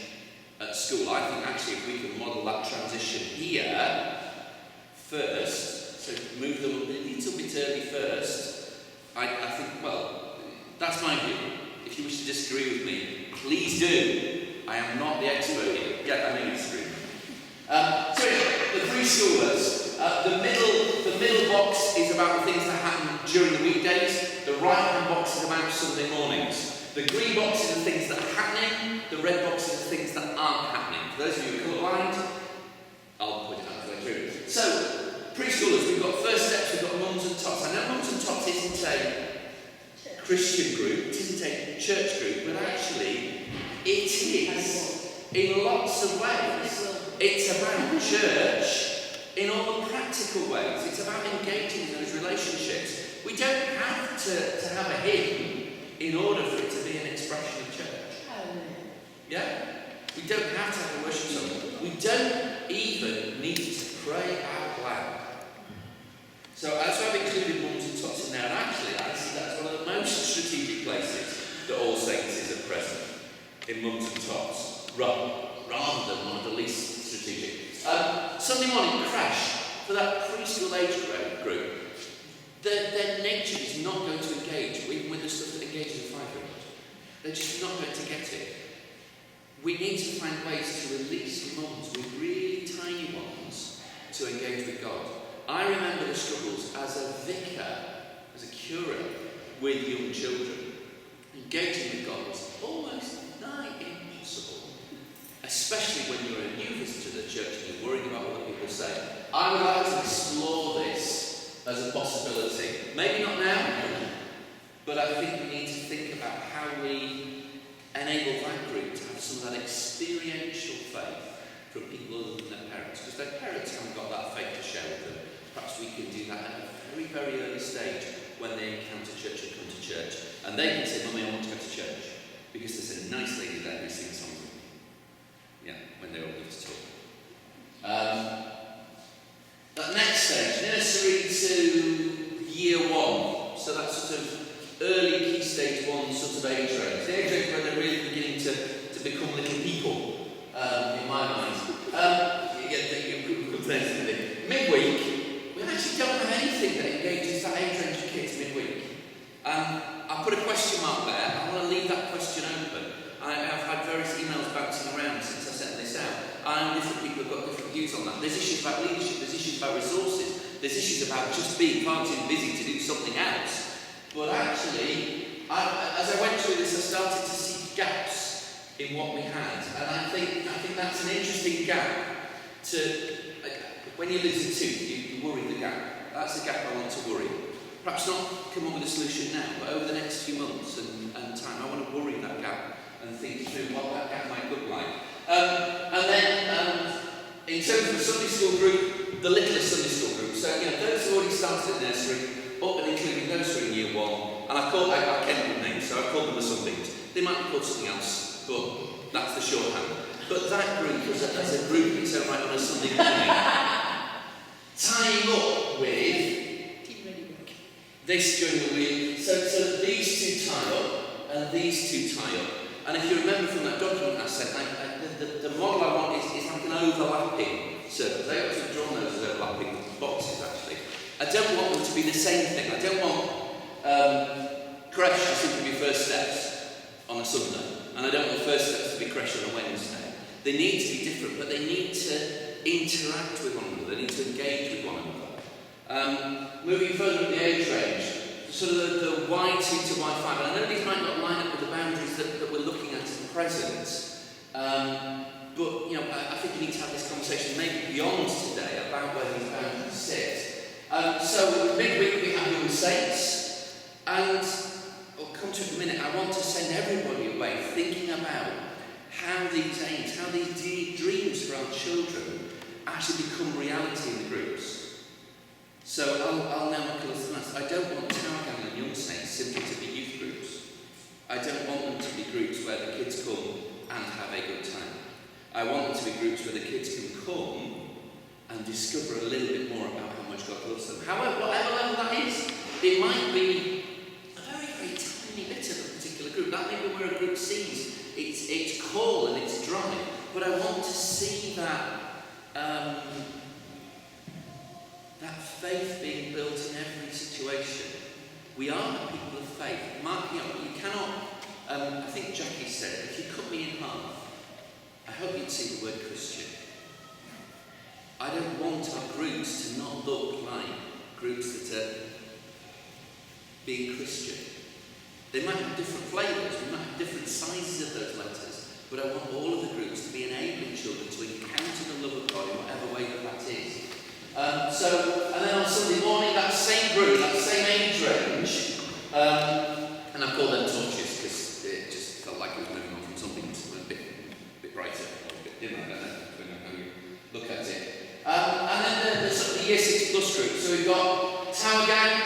[SPEAKER 6] at school. I think actually if we can model that transition here first, so move them a little bit early first, I think, well, that's my view. If you wish to disagree with me, please do. I am not the expert here. Yeah, I know you disagree. So anyway, the preschoolers. The middle box is about the things that happen during the weekdays. The right-hand box is about Sunday mornings. The green box is the things that are happening. The red box is the things that aren't happening. For those of you who are colourblind, I'll point it out the way through. So, preschoolers, we've got first steps, we've got mums and tots. I know mums and tots isn't a Christian group, it isn't a church group, but actually it is in lots of ways. It's about church in all the practical ways. It's about engaging in those relationships. We don't have to have a hymn in order for it to be an expression of church. Yeah? We don't have to have a worship song. We don't even need to pray out loud. So as I've included mums and tots in there, and actually I see that's one of the most strategic places that All Saints is at present, in mums and tots, rather than one of the least strategic. Sunday morning crash for that preschool age group. Their nature is not going to engage, even with the stuff that engages a 5-year-old. They're just not going to get it. We need to find ways to release mums with really tiny ones to engage with God. I remember the struggles as a vicar, as a curate, with young children. Engaging with God was almost nigh impossible. Especially when you're a new visitor to the church and you're worrying about what the people say. I would like to explore this as a possibility. Maybe not now, but I think we need to think about how we enable that group to have some of that experiential faith from people other than their parents. Because their parents haven't got that faith to share with them. Perhaps we can do that at a very, very early stage when they encounter church and come to church. And they can say, Mummy, I want to go to church. Because there's a nice lady there who sings songs with me. Yeah, when they're old enough to talk. That next stage, nursery to year 1. So that's sort of early Key Stage 1 sort of age range. The age range where they're really beginning to become little people, in my mind. Midweek, we actually don't have anything that engages that age range of kids midweek. I put a question mark there. I want to leave that question open. I've had various emails bouncing around since I sent this out. And different people have got different views on that. There's issues about leadership, there's issues about resources, there's issues about just being far too busy to do something else. But actually, as I went through this, I started to see gaps in what we had. And I think that's an interesting gap to, when you lose a tooth, you worry the gap. That's the gap I want to worry. Perhaps not come up with a solution now, but over the next few months and time, I want to worry that gap and think through what that gap might look like. And then, in terms of the Sunday school group, the littlest Sunday school group. So, those who already started at nursery, up and including those who are in year 1. And I can't give names, so I call them the Sunbeams. They might be called something else, but that's the shorthand. But that group, as a group in its own right on a Sunday morning, tying up with this during the week. So these two tie up, and these two tie up. And if you remember from that document I sent, the model I want is like an overlapping circle. They ought to have drawn those as overlapping boxes, actually. I don't want them to be the same thing. I don't want creche to simply be first steps on a Sunday. And I don't want first steps to be creche on a Wednesday. They need to be different, but they need to interact with one another. They need to engage with one another. Moving further up the age range, sort of the Y2 to Y5, and I know these might not line up with the boundaries that we're looking at present, but you know, I think we need to have this conversation maybe beyond today about where these boundaries sit. So midweek we have Young Saints, and I'll come to it in a minute. I want to send everybody away thinking about how these aims, how these dreams for our children actually become reality in the groups. So I'll now look at this last. I don't want Tower Gang and Young Saints simply to be youth groups. I don't want them to be groups where the kids come and have a good time. I want them to be groups where the kids can come and discover a little bit more about how much God loves them. However, whatever level that is, it might be a very, very tiny bit of a particular group. That may be where a group sees its call and its drive. But I want to see that that faith being built in every situation. We are a people of faith. Mark, you cannot, I think Jackie said, if you cut me in half, I hope you'd see the word Christian. I don't want our groups to not look like groups that are being Christian. They might have different flavours, we might have different sizes of those letters, but I want all of the groups to be enabling children to encounter the love of God in whatever way that is. And then on Sunday morning, that same group, that same age range, and I call them torches because it just felt like it was moving on from something to a bit brighter, or a bit dimmer, I don't know, depending on how you look at it. And then the sort of the Year 6 plus group. So we've got Tower Gang,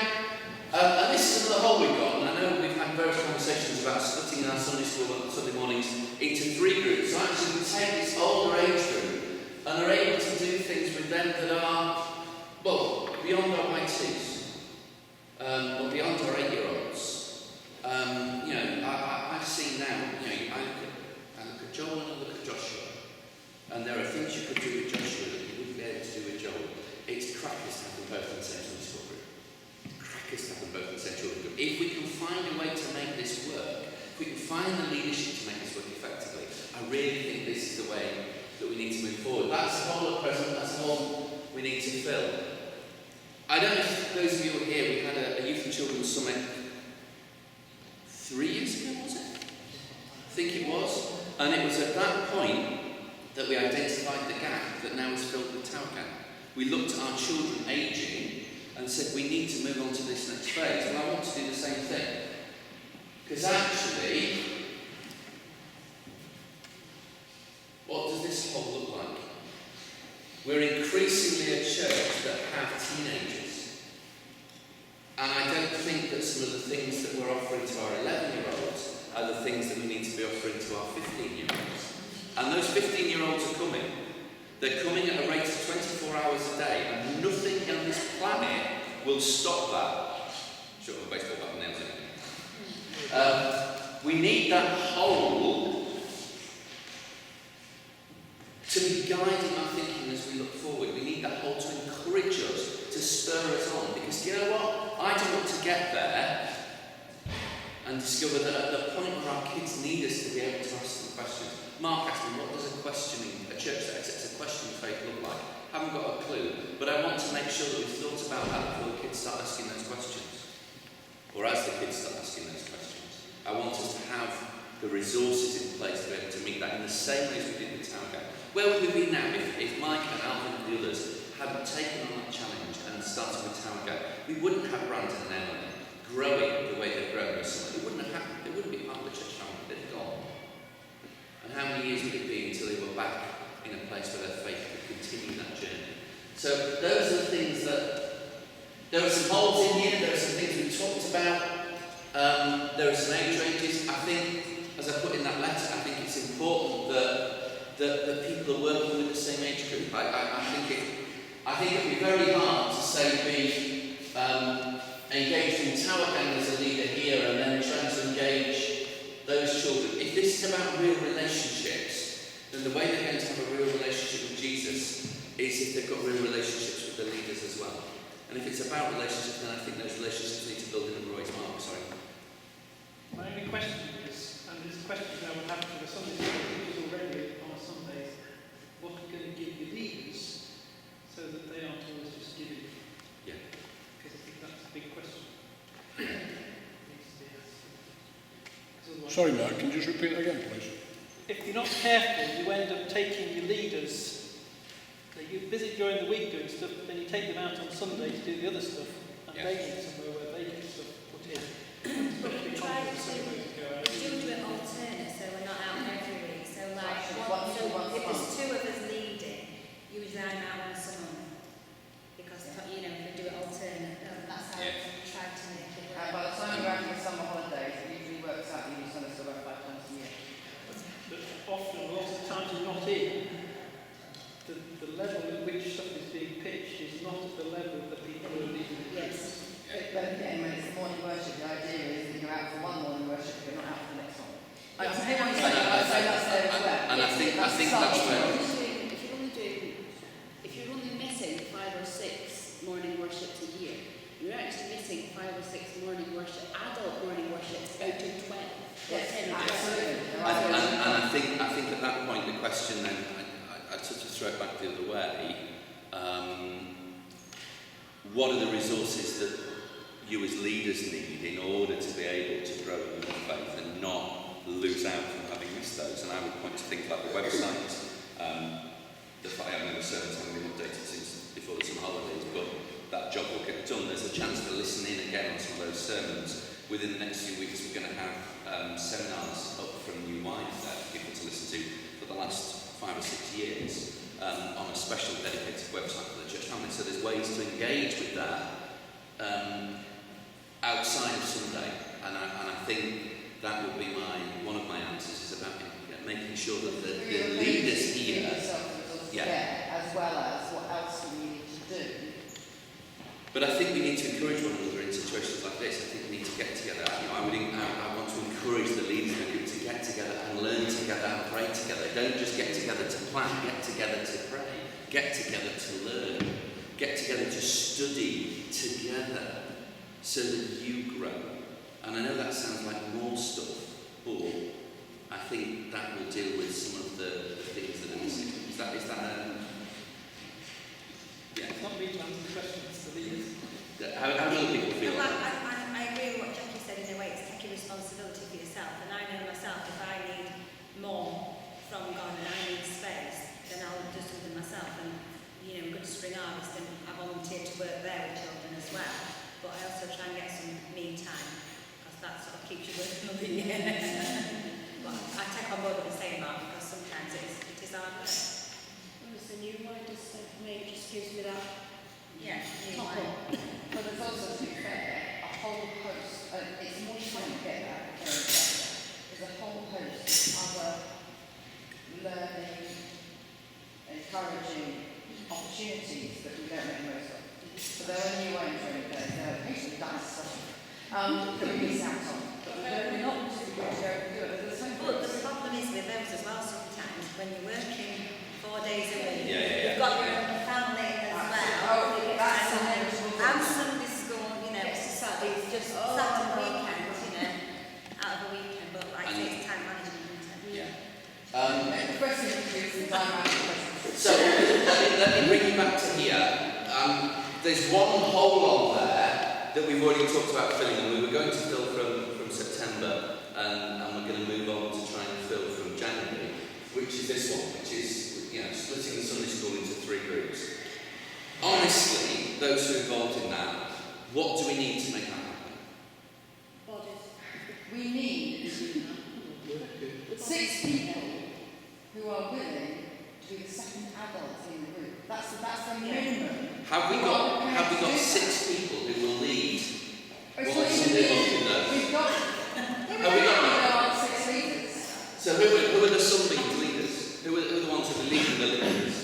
[SPEAKER 6] and this is another hole we've got, and I know we've had various conversations about splitting our Sunday school on Sunday mornings into 3 groups. So actually we take this older age group and are able to do things with them that are, well, beyond our Y2s, or beyond our 8-year-olds. I've seen now, I look at Joel and I look at Joshua, and there are things you could do with Joshua that you wouldn't be able to do with Joel. It's crackers to have them both in the same Sunday school group. Crackers to have them both in the same children group. If we can find a way to make this work, if we can find the leadership to make this work effectively, I really think this is the way that we need to move forward. That's the whole at present, that's the whole we need to fill. I don't know if those of you who are here, we had a Youth and Children's Summit 3 years ago, was it? I think it was. And it was at that point that we identified the gap that now is filled with Tower Gang. We looked at our children ageing and said we need to move on to this next phase. And I want to do the same thing. Because actually, what does this whole look like? We're increasingly a church that have teenagers. And I don't think that some of the things that we're offering to our 11-year-olds are the things that we need to be offering to our 15-year-olds. And those 15-year-olds are coming. They're coming at a rate of 24 hours a day, and nothing on this planet will stop that. Sure, a baseball bat nails it. We need that whole to be guiding our thinking as we look forward. We need that whole to encourage us, to spur us on. Because you know what? I don't want to get there and discover that at the point where our kids need us to be able to ask them questions. Mark asked me, what does a church that accepts a questioning faith look like? Haven't got a clue, but I want to make sure that we've thought about that before the kids start asking those questions. Or as the kids start asking those questions. I want us to have the resources in place to be able to meet that in the same way as we did with Tower Gang. Where would we be now if Mike and Alvin and the others hadn't taken on that challenge and started with Tower Gang? We wouldn't have Brandon and Emily growing the way they've grown this summer. It wouldn't have happened. They wouldn't be part of the church family. They'd have gone. And how many years would it be until they were back in a place where their faith could continue that journey? So those are the things that... There are some holes in here. There are some things we talked about. There are some age ranges. I think, as I put in that letter, I think it's important that people are working with the same age group. I think it would be very hard to say be engaged in Tower Gang as a leader here and then trying to engage those children. If this is about real relationships, then the way they're going to have a real relationship with Jesus is if they've got real relationships with the leaders as well. And if it's about relationships, then I think those relationships need to build in a Roy's Mark. Sorry.
[SPEAKER 9] My only question is, and this question I would have for the Sunday school teachers already on Sundays, what are you going to give your leaders so that they aren't always just giving?
[SPEAKER 6] Yeah.
[SPEAKER 9] Because I think that's a big question.
[SPEAKER 2] Sorry, Mark, can you just repeat that again, please?
[SPEAKER 9] If you're not careful, you end up taking your leaders, you're busy during the week doing stuff, but then you take them out on Sunday to do the other stuff, and they get somewhere where they get stuff put in.
[SPEAKER 4] But we try to do it alternate, so we're not out every week. So like, if there's two of us leading, usually I'm out once a month. Because, you know, we do it alternate. That's how we try to make it work.
[SPEAKER 7] By the time you're out for the summer holidays, it usually works out you send us about 5 times a year.
[SPEAKER 9] But often, lots of times you're not in. The level at which stuff is being pitched is not at the level that people are leading.
[SPEAKER 4] Yes.
[SPEAKER 7] But again, when it's morning worship, the idea is that you're out for one morning worship, but you're not out for the next one. I hear what you're saying, but so that's there as well.
[SPEAKER 6] And I think that's where...
[SPEAKER 8] If you're only missing 5 or 6 morning worships a year, you're actually missing 5 or 6 morning worship, adult morning worships out of 12.
[SPEAKER 7] Yes, absolutely.
[SPEAKER 6] And I think at that point the question then, I sort of throw it back the other way. What are the resources that you as leaders need in order to be able to grow in your faith and not lose out from having missed those? And I would point to things like the website. The fact I haven't sermons haven't been updated since before the summer holidays, but that job will get done. There's a chance to listen in again on some of those sermons. Within the next few weeks, we're going to have seminars up from New Wine there for people to listen to for the last 5 or 6 years on a special dedicated website for the church family. So there's ways to engage with that outside of Sunday, and I think that would be one of my answers is about making sure that the leaders here,
[SPEAKER 7] as well as what else do we need to do.
[SPEAKER 6] But I think we need to encourage one another in situations like this. I think we need to get together. I want to encourage the leaders of the group to get together and learn together and pray together. Don't just get together to plan, get together to pray, get together to learn, get together to study together so that you grow. And I know that sounds like more stuff, but I think that will deal with some of the things that are missing. Is that yeah.
[SPEAKER 9] It's not me to answer the question, it's the leaders.
[SPEAKER 6] How do other people feel?
[SPEAKER 4] I agree with what Jackie said in a way, it's taking responsibility for yourself. And I know myself, if I need more from God and I need space, then I'll do something myself. And, you know, we're going to Spring Harvest and I volunteer to work there with children as well. But I also try and get some me time, because that sort of keeps you working another year. But I take on board what you're saying, Mark, because sometimes it is hard work.
[SPEAKER 8] It's a new one, just maybe just gives me that.
[SPEAKER 4] Yeah,
[SPEAKER 8] top up.
[SPEAKER 7] But there's also, to be fair, a whole host, it's more trying to get that, there's a whole host of other learning, encouraging opportunities that we don't make most of. So there are new ways training days, there are occasionally dance stuff that we miss out on. But we're not too good to go and do it.
[SPEAKER 4] But the problem is with those as well sometimes, when you're working 4 days a week,
[SPEAKER 6] Yeah.
[SPEAKER 4] you've got your own family as well.
[SPEAKER 7] That's
[SPEAKER 4] And Sunday school, you know, it's just Saturday weekend, you know, out of a weekend, but like it takes time management, isn't it?
[SPEAKER 6] Yeah.
[SPEAKER 7] The question is time management.
[SPEAKER 6] So let me bring you back to here. There's one hole on there that we've already talked about filling, and we were going to fill from September, and we're going to move on to try and fill from January, which is this one, which is splitting the Sunday school into 3 groups. Honestly, those who are involved in that, what do we need to make that happen?
[SPEAKER 7] We need 6 people who are willing to be the second adult in the group. That's the minimum.
[SPEAKER 6] Have we got 6 people who will lead?
[SPEAKER 7] It's
[SPEAKER 6] What Sunday morning does?
[SPEAKER 7] We've got.
[SPEAKER 6] Have we got that?
[SPEAKER 7] 6 leaders.
[SPEAKER 6] So who are the Sunday leaders? Who are the ones who are leading the leaders?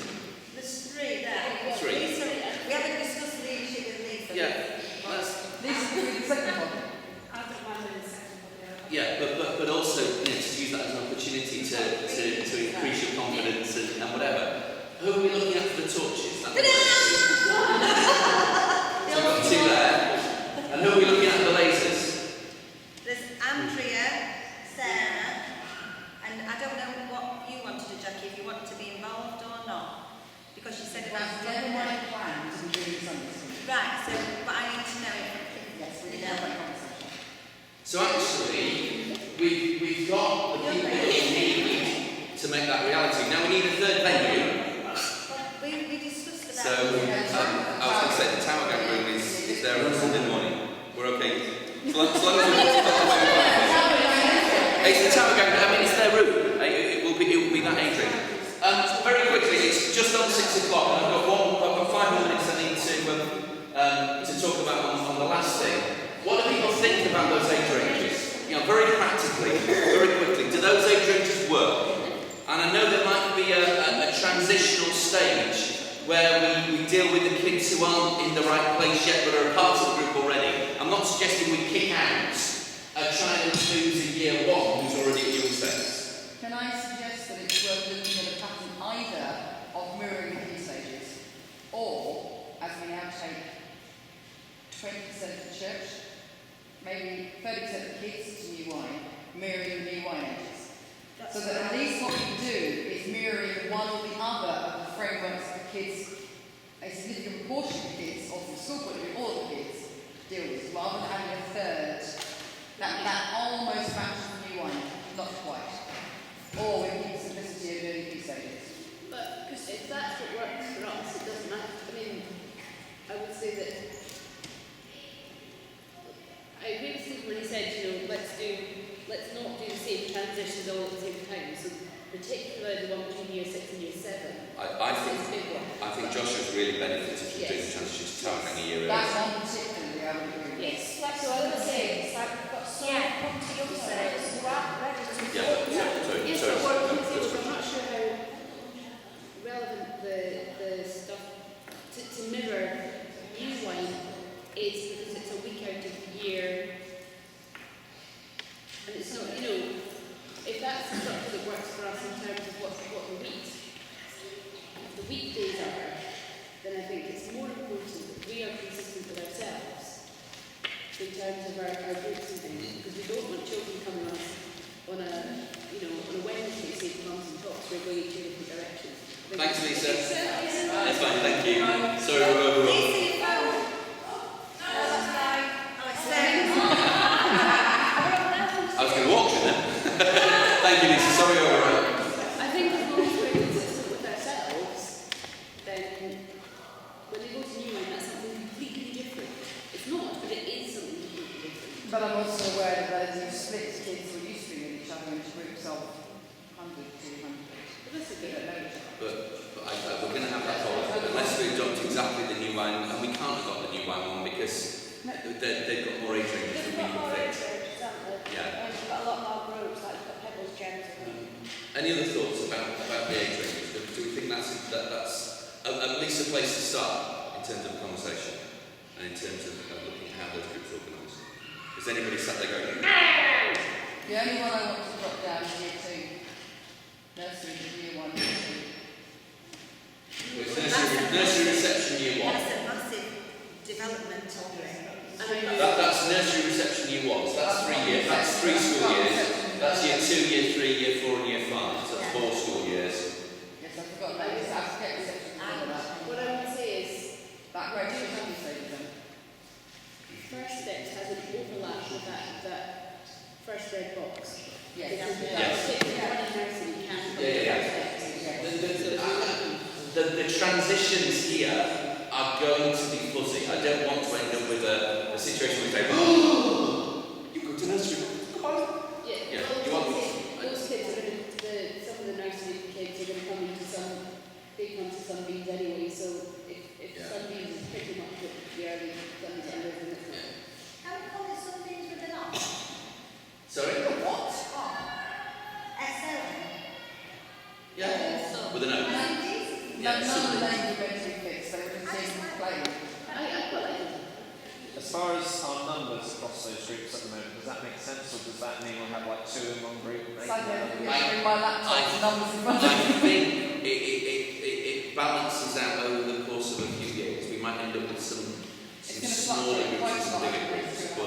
[SPEAKER 4] There's 3 there.
[SPEAKER 6] 3.
[SPEAKER 4] We haven't discussed leadership with Lisa.
[SPEAKER 6] Yeah.
[SPEAKER 7] This will be the second one.
[SPEAKER 4] I don't mind doing the second one.
[SPEAKER 6] Yeah, but also to use that as an opportunity to increase your confidence and whatever. Who are we looking at for the torches? So I've got 2 there. And who are we looking at for the lasers?
[SPEAKER 4] There's Andrea, Sarah, and I don't know what you want to do, Jackie, if you want to be involved or not. Because you said about
[SPEAKER 7] Never mind plans and doing something.
[SPEAKER 4] Right, so, but I need to know if
[SPEAKER 7] Yes, we can have that conversation.
[SPEAKER 6] So actually, we've need to make that reality. Now we need a third venue.
[SPEAKER 4] We discussed about
[SPEAKER 6] So, I was going to say, the Tower Gang room is there on Sunday morning. We're okay. As long as it's the Tower Gang, I mean, it's their room. It will be that age range. Very quickly, it's just on 6 o'clock, and I've got 5 more minutes I need to talk about on the last thing. What do people think about those age ranges? You know, very practically, very quickly, do those age ranges work? And I know there might be a transitional stage where we deal with the kids who aren't in the right place yet but are a part of the group already. I'm not suggesting we kick out a child who's in year 1 who's already at young sense.
[SPEAKER 7] Can I suggest that it's worth looking at a pattern either of mirroring the key stages, or, as we now take 20% of the church, maybe 30% of the kids to new wine, mirroring the new wine ages. So that at least what we do is mirroring one or the other of the frameworks that the kids, a significant proportion of the kids, or from school point of view, all of the kids, deal with, rather than having a third. That almost matches the new wine, not quite. Or we keep the simplicity of doing key stages.
[SPEAKER 8] But if that's what works for us, it doesn't matter. I mean, I would say that I agree with Stephen when he said, you know, let's not do the same transitions all at the same time. So particularly the one between year 6 and year 7.
[SPEAKER 6] I think Josh has really benefited from doing the transition to Tower Gang a year earlier.
[SPEAKER 7] That's one particularly, I would agree.
[SPEAKER 4] It's like so I would say, it's like we've got so many property young sales who aren't ready to
[SPEAKER 6] Sorry.
[SPEAKER 8] Yes, but what I'm saying is I'm not sure how relevant the stuff to mirror new wine is, because it's a week out of the year. And it's not, you know, if that's the structure that works for us in terms of what the weekdays are, then I think it's more important that we are consistent with ourselves in terms of our groups and things, because we don't want children coming on a Wednesday saying mums and tots, we're going in 2 different directions.
[SPEAKER 6] Thanks, Lisa. That's fine, thank you. Sorry, we're overrun. I was going to walk to them. Thank you, Lisa. Sorry, overrun.
[SPEAKER 8] I think as long as we're consistent with ourselves, then when they go to new wine, that's something completely different. It's not, but it is something completely different.
[SPEAKER 7] But I'm also aware that as you split kids who are used to being with each other into groups of 100, 200.
[SPEAKER 8] But that's a
[SPEAKER 7] They
[SPEAKER 8] good
[SPEAKER 7] don't know each other.
[SPEAKER 6] But we're going to have that whole, unless we adopt exactly the new wine, and we can't adopt the new wine one because they've got more age ranges than we can fit. Yeah.
[SPEAKER 4] We've got a lot more groups, like we've got Pebbles, Gems,
[SPEAKER 6] Any other thoughts about the age ranges? Do we think that's at least a place to start in terms of conversation and in terms of looking at how those groups organise? Is anybody sat there going,
[SPEAKER 7] The only one I want to drop down is year 2. Nursery to year 1, year 2.
[SPEAKER 6] well, it's nursery reception year 1.
[SPEAKER 4] That's a massive development already.
[SPEAKER 6] That's nursery reception year 1, so that's 3 years, that's 3 school years. That's year 2, year 3, year 4 and year 5, so that's 4 school years.
[SPEAKER 7] Yes, I forgot about this. I forget the section before that.
[SPEAKER 8] What I would say is,
[SPEAKER 7] That great key stages then.
[SPEAKER 8] First Steps has an overlap with that first red box.
[SPEAKER 7] Yes.
[SPEAKER 8] Because the one in nursery can go to First Steps.
[SPEAKER 6] The transitions here are going to be fuzzy. I don't want to end up with a situation where we say, oh, you go to nursery. Come on.
[SPEAKER 8] Yeah,
[SPEAKER 6] Yeah, you
[SPEAKER 8] well,
[SPEAKER 6] want
[SPEAKER 8] those kids are going to, some of the nursery kids are going to come into some big ones to Sunbeams anyway, so if
[SPEAKER 6] Yeah.
[SPEAKER 8] Sunbeams is pretty much what the early Sunbeams are, then it's not.
[SPEAKER 4] How do we call it Sundays with an off?
[SPEAKER 6] Sorry?
[SPEAKER 4] What? SLM.
[SPEAKER 6] Yeah. With an O.
[SPEAKER 7] None of the names are going to be fixed, they were just being played.
[SPEAKER 8] I quite like it.
[SPEAKER 10] As far as our numbers across those groups at the moment, does that make sense, or does that mean we'll have like 2 in one group and 8
[SPEAKER 7] It's like
[SPEAKER 10] in another?
[SPEAKER 7] bring my laptop and numbers in front of
[SPEAKER 6] I
[SPEAKER 7] me.
[SPEAKER 6] think it balances out over the course of a few years. We might end up with some
[SPEAKER 7] It's going to
[SPEAKER 6] smaller
[SPEAKER 7] fluctuate
[SPEAKER 6] groups
[SPEAKER 7] quite a
[SPEAKER 6] and some
[SPEAKER 7] lot
[SPEAKER 6] bigger
[SPEAKER 7] over
[SPEAKER 6] groups.
[SPEAKER 7] 2.5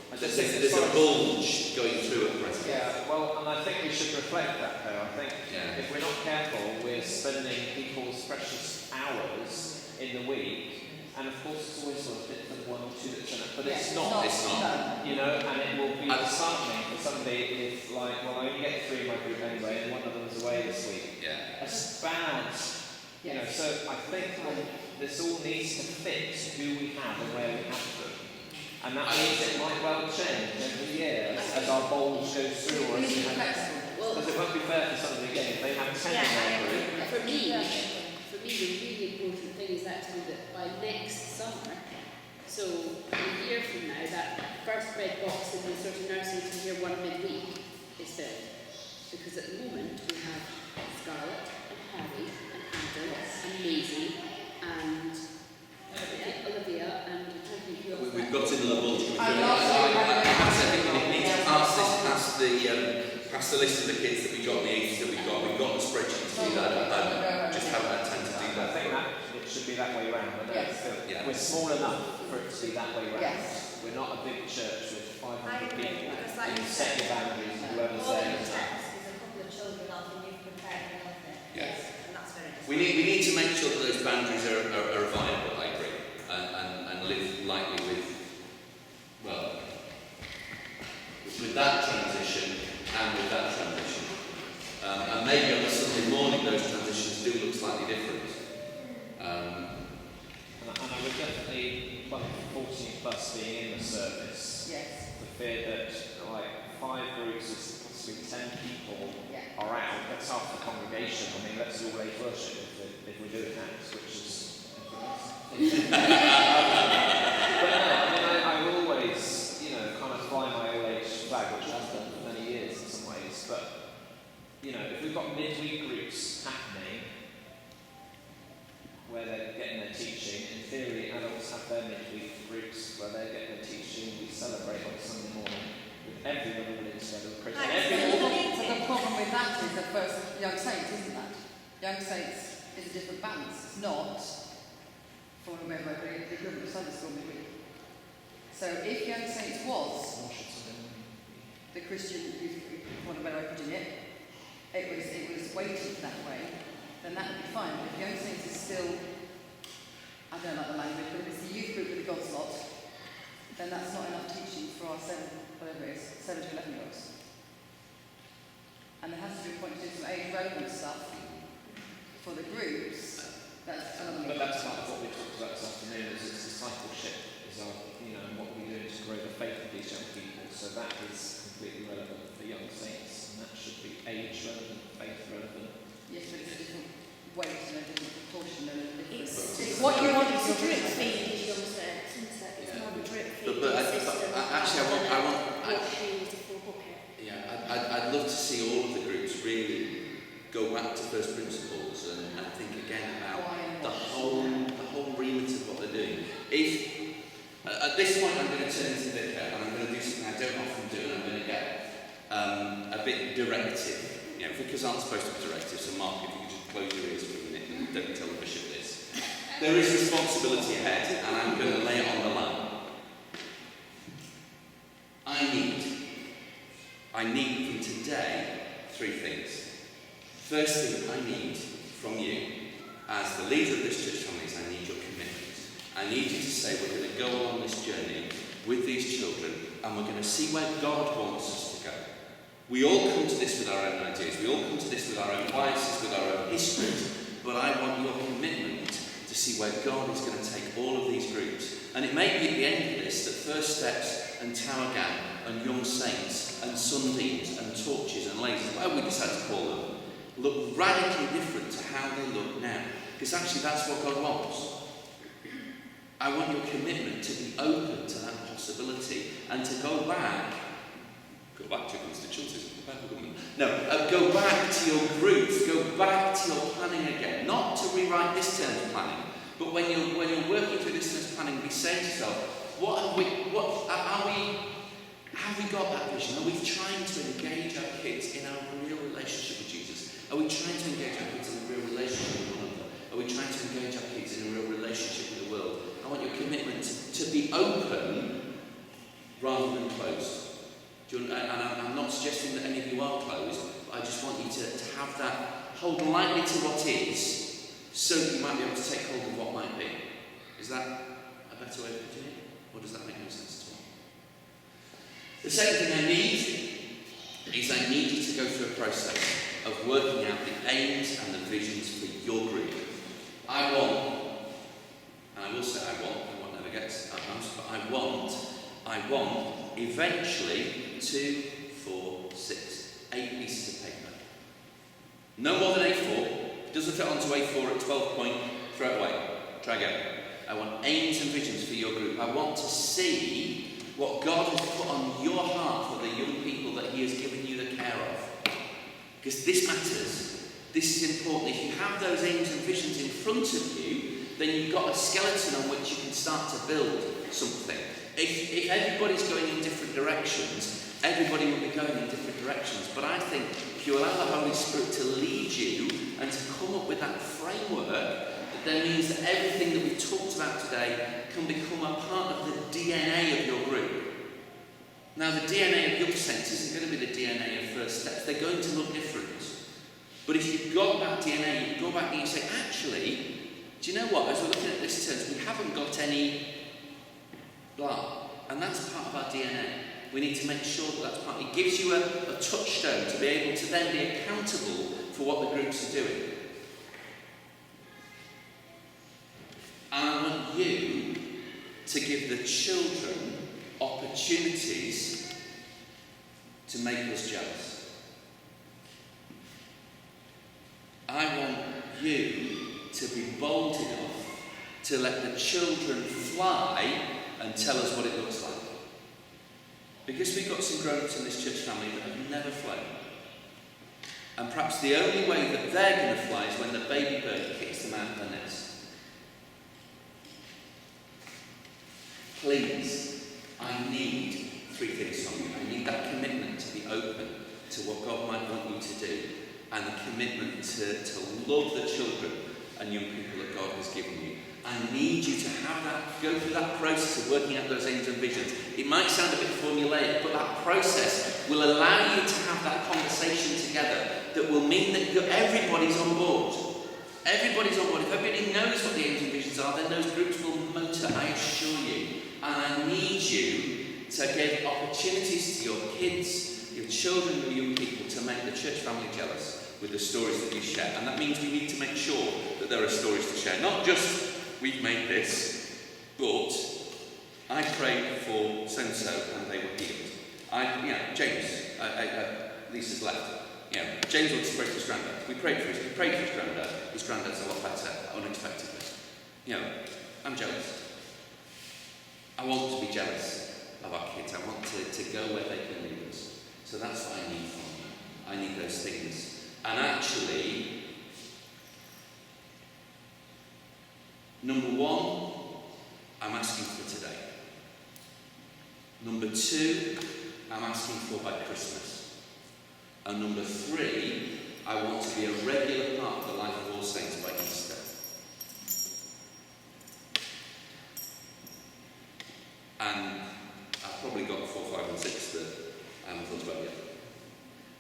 [SPEAKER 6] But
[SPEAKER 7] years.
[SPEAKER 6] let's say there's a bulge going through at present.
[SPEAKER 10] Yeah, well, and I think we should reflect that though. I think
[SPEAKER 6] Yeah.
[SPEAKER 10] if we're not careful, we're spending people's precious hours in the week, and of course it's always sort of bit for 1 or 2 that turn up, but
[SPEAKER 7] Yeah,
[SPEAKER 10] it's not.
[SPEAKER 6] It's not.
[SPEAKER 7] No.
[SPEAKER 10] You know, and it will be
[SPEAKER 6] I-
[SPEAKER 10] disheartening for somebody if, like, well, I only get 3 in my group anyway, and one of them's away this week.
[SPEAKER 6] Yeah.
[SPEAKER 10] That's bad. You know, so I think this all needs to fit who we have and where we have them. And that means it might well change every year as our bowls go through, or as we have. Because it won't be fair for somebody again if they have 10 in their group.
[SPEAKER 8] For me, the really important thing is actually that by next summer, so a year from now, that first red box in the sort of nursery to year 1 midweek is filled. Because at the moment we have Scarlett and Harry and Adam and Maisie and Olivia and
[SPEAKER 6] We've got in the laboratory. I think we need to pass the list of the kids that we got, the ages that we've got. We've got the spreadsheet to do that at home. Just haven't had time to do that.
[SPEAKER 10] I think that it should be that way round. We're small enough for it to be that way round.
[SPEAKER 7] Yes.
[SPEAKER 10] We're not a big church with 500
[SPEAKER 4] I agree,
[SPEAKER 10] people.
[SPEAKER 4] because like
[SPEAKER 10] You
[SPEAKER 4] you
[SPEAKER 10] set
[SPEAKER 4] said,
[SPEAKER 10] your boundaries and whoever's
[SPEAKER 4] all
[SPEAKER 10] there
[SPEAKER 4] it
[SPEAKER 10] is
[SPEAKER 4] takes is a couple of children off and you've prepared enough there.
[SPEAKER 6] Yes.
[SPEAKER 4] And that's very
[SPEAKER 6] We need to make sure that those boundaries are viable, I agree, and live lightly with that transition and with that transition. And maybe on a Sunday morning those transitions do look slightly different.
[SPEAKER 10] And I would definitely, well, 40 plus being in the service, the fear that like 5 groups of possibly 10 people are out. That's half the congregation. I mean, let's all age worship if we're doing that, which is. But no, I mean, I will always, you know, kind of fly my old age flag, which I've done for many years in some ways. But you know, if we've got midweek groups happening where they're getting their teaching, in theory, adults have their midweek groups where they're getting their teaching. We celebrate on Sunday morning with everyone all in together with Christ.
[SPEAKER 7] So the problem with that is that first Young Saints, isn't that? Young Saints is a different balance. It's not, for whoever, the equivalent of Sunday school midweek. So if Young Saints was the Christian youth group, for want of a better way of putting it, it was weighted that way, then that would be fine. But if Young Saints is still, I don't like the language, but if it's the youth group with the God's lot, then that's not enough teaching for our 7 to 11-year-olds. And there has to be a point to do some age-relevant stuff for the groups. That's another
[SPEAKER 10] But
[SPEAKER 7] thing.
[SPEAKER 10] that's part of what we talked about this afternoon, is it's discipleship, is our, you know, what we do to grow the faith of these young people. So that is completely relevant for Young Saints, and that should be age-relevant, faith-relevant.
[SPEAKER 7] Yes, but it's a different weight and a different proportion and a different...
[SPEAKER 4] It's
[SPEAKER 7] what you want
[SPEAKER 4] it's
[SPEAKER 7] is
[SPEAKER 4] a drip feed, young saints, isn't it? It's more of a drip feed.
[SPEAKER 6] Actually,
[SPEAKER 4] What a full bucket.
[SPEAKER 6] Yeah, I'd love to see all of the groups really go back to first principles and think again about the whole remit of what they're doing. If at this point I'm going to turn into vicar and I'm going to do something I don't often do, and I'm going to get a bit directive. You know, vicars aren't supposed to be directive, so Mark, if you could just close your ears for a minute and don't tell the bishop this. There is responsibility ahead, and I'm going to lay it on the line. I need from today 3 things. First thing I need from you, as the leader of this church family, is I need your commitment. I need you to say we're going to go on this journey with these children and we're going to see where God wants us to go. We all come to this with our own ideas, we all come to this with our own biases, with our own histories, but I want your commitment to see where God is going to take all of these groups. And it may be at the end of this that First Steps and Tower Gang and Young Saints and Sunbeams and Torches and Lasers, whatever we decide to call them, look radically different to how they look now. Because actually that's what God wants. I want your commitment to be open to that possibility and to go back to your constituencies, go back to your groups, go back to your planning again. Not to rewrite this term's planning, but when you're working through this term's planning, be saying to yourself, have we got that vision? Are we trying to engage our kids in a real relationship with Jesus? Are we trying to engage our kids in a real relationship with one another? Are we trying to engage our kids in a real relationship with the world? I want your commitment to be open rather than closed. And I'm not suggesting that any of you are closed, but I just want you to have that, hold lightly to what is, so that you might be able to take hold of what might be. Is that a better way of putting it? Or does that make no sense at all? The second thing I need is I need you to go through a process of working out the aims and the visions for your group. I want, and I will say I want never gets announced, but I want eventually 2, 4, 6, 8 pieces of paper. No more than A4. Doesn't fit onto A4 at 12 point, throw it away. Try again. I want aims and visions for your group. I want to see what God has put on your heart for the young people that He has given you the care of. Because this matters. This is important. If you have those aims and visions in front of you, then you've got a skeleton on which you can start to build something. If everybody's going in different directions, everybody will be going in different directions. But I think if you allow the Holy Spirit to lead you and to come up with that framework, that then means that everything that we've talked about today can become a part of the DNA of your group. Now, the DNA of Young Saints isn't going to be the DNA of First Steps. They're going to look different. But if you've got that DNA, you go back and you say, actually, do you know what? As we're looking at this church, we haven't got any blah. And that's part of our DNA. We need to make sure that that's part. It gives you a touchstone to be able to then be accountable for what the groups are doing. And I want you to give the children opportunities to make us jealous. I want you to be bold enough to let the children fly and tell us what it looks like. Because we've got some grown-ups in this church family that have never flown. And perhaps the only way that they're going to fly is when the baby bird kicks them out of the nest. Please, I need 3 things from you. I need that commitment to be open to what God might want you to do, and the commitment to love the children and young people that God has given you. I need you to have that, go through that process of working out those aims and visions. It might sound a bit formulaic, but that process will allow you to have that conversation together that will mean that everybody's on board. Everybody's on board. If everybody knows what the aims and visions are, then those groups will motor, I assure you. And I need you to give opportunities to your kids, your children, your young people to make the church family jealous with the stories that you share. And that means we need to make sure that there are stories to share. Not just, we've made this, but I prayed for so-and-so and they were healed. James, Lisa's left. James wants to pray for his granddad. We prayed for his granddad. His granddad's a lot better, unexpectedly. I'm jealous. I want to be jealous of our kids. I want to go where they can lead us. So that's what I need from you. I need those things. And actually, number 1, I'm asking for today. Number 2, I'm asking for by Christmas. And number 3, I want to be a regular part of the life of all saints by Easter. And I've probably got 4, 5 and 6 that I haven't thought about yet.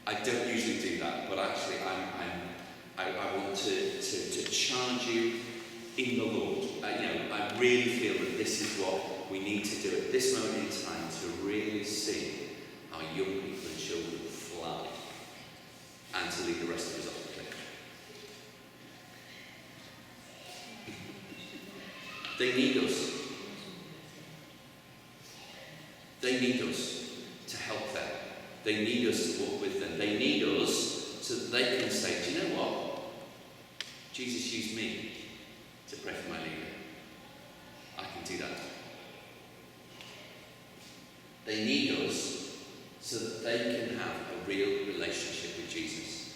[SPEAKER 6] I don't usually do that, but actually I want to charge you in the Lord. I really feel that this is what we need to do at this moment in time to really see our young people and children fly and to lead the rest of us off the cliff. They need us. They need us to help them. They need us to walk with them. They need us so that they can say, do you know what? Jesus used me to pray for my leader. I can do that. They need us so that they can have a real relationship with Jesus.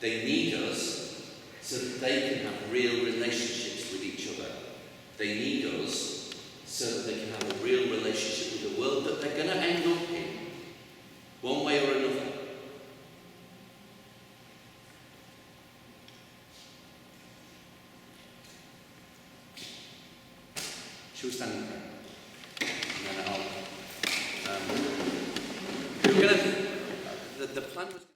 [SPEAKER 6] They need us so that they can have real relationships with each other. They need us so that they can have a real relationship with the world that they're going to end up in, one way or another. Shall we stand and pray? And then the plan was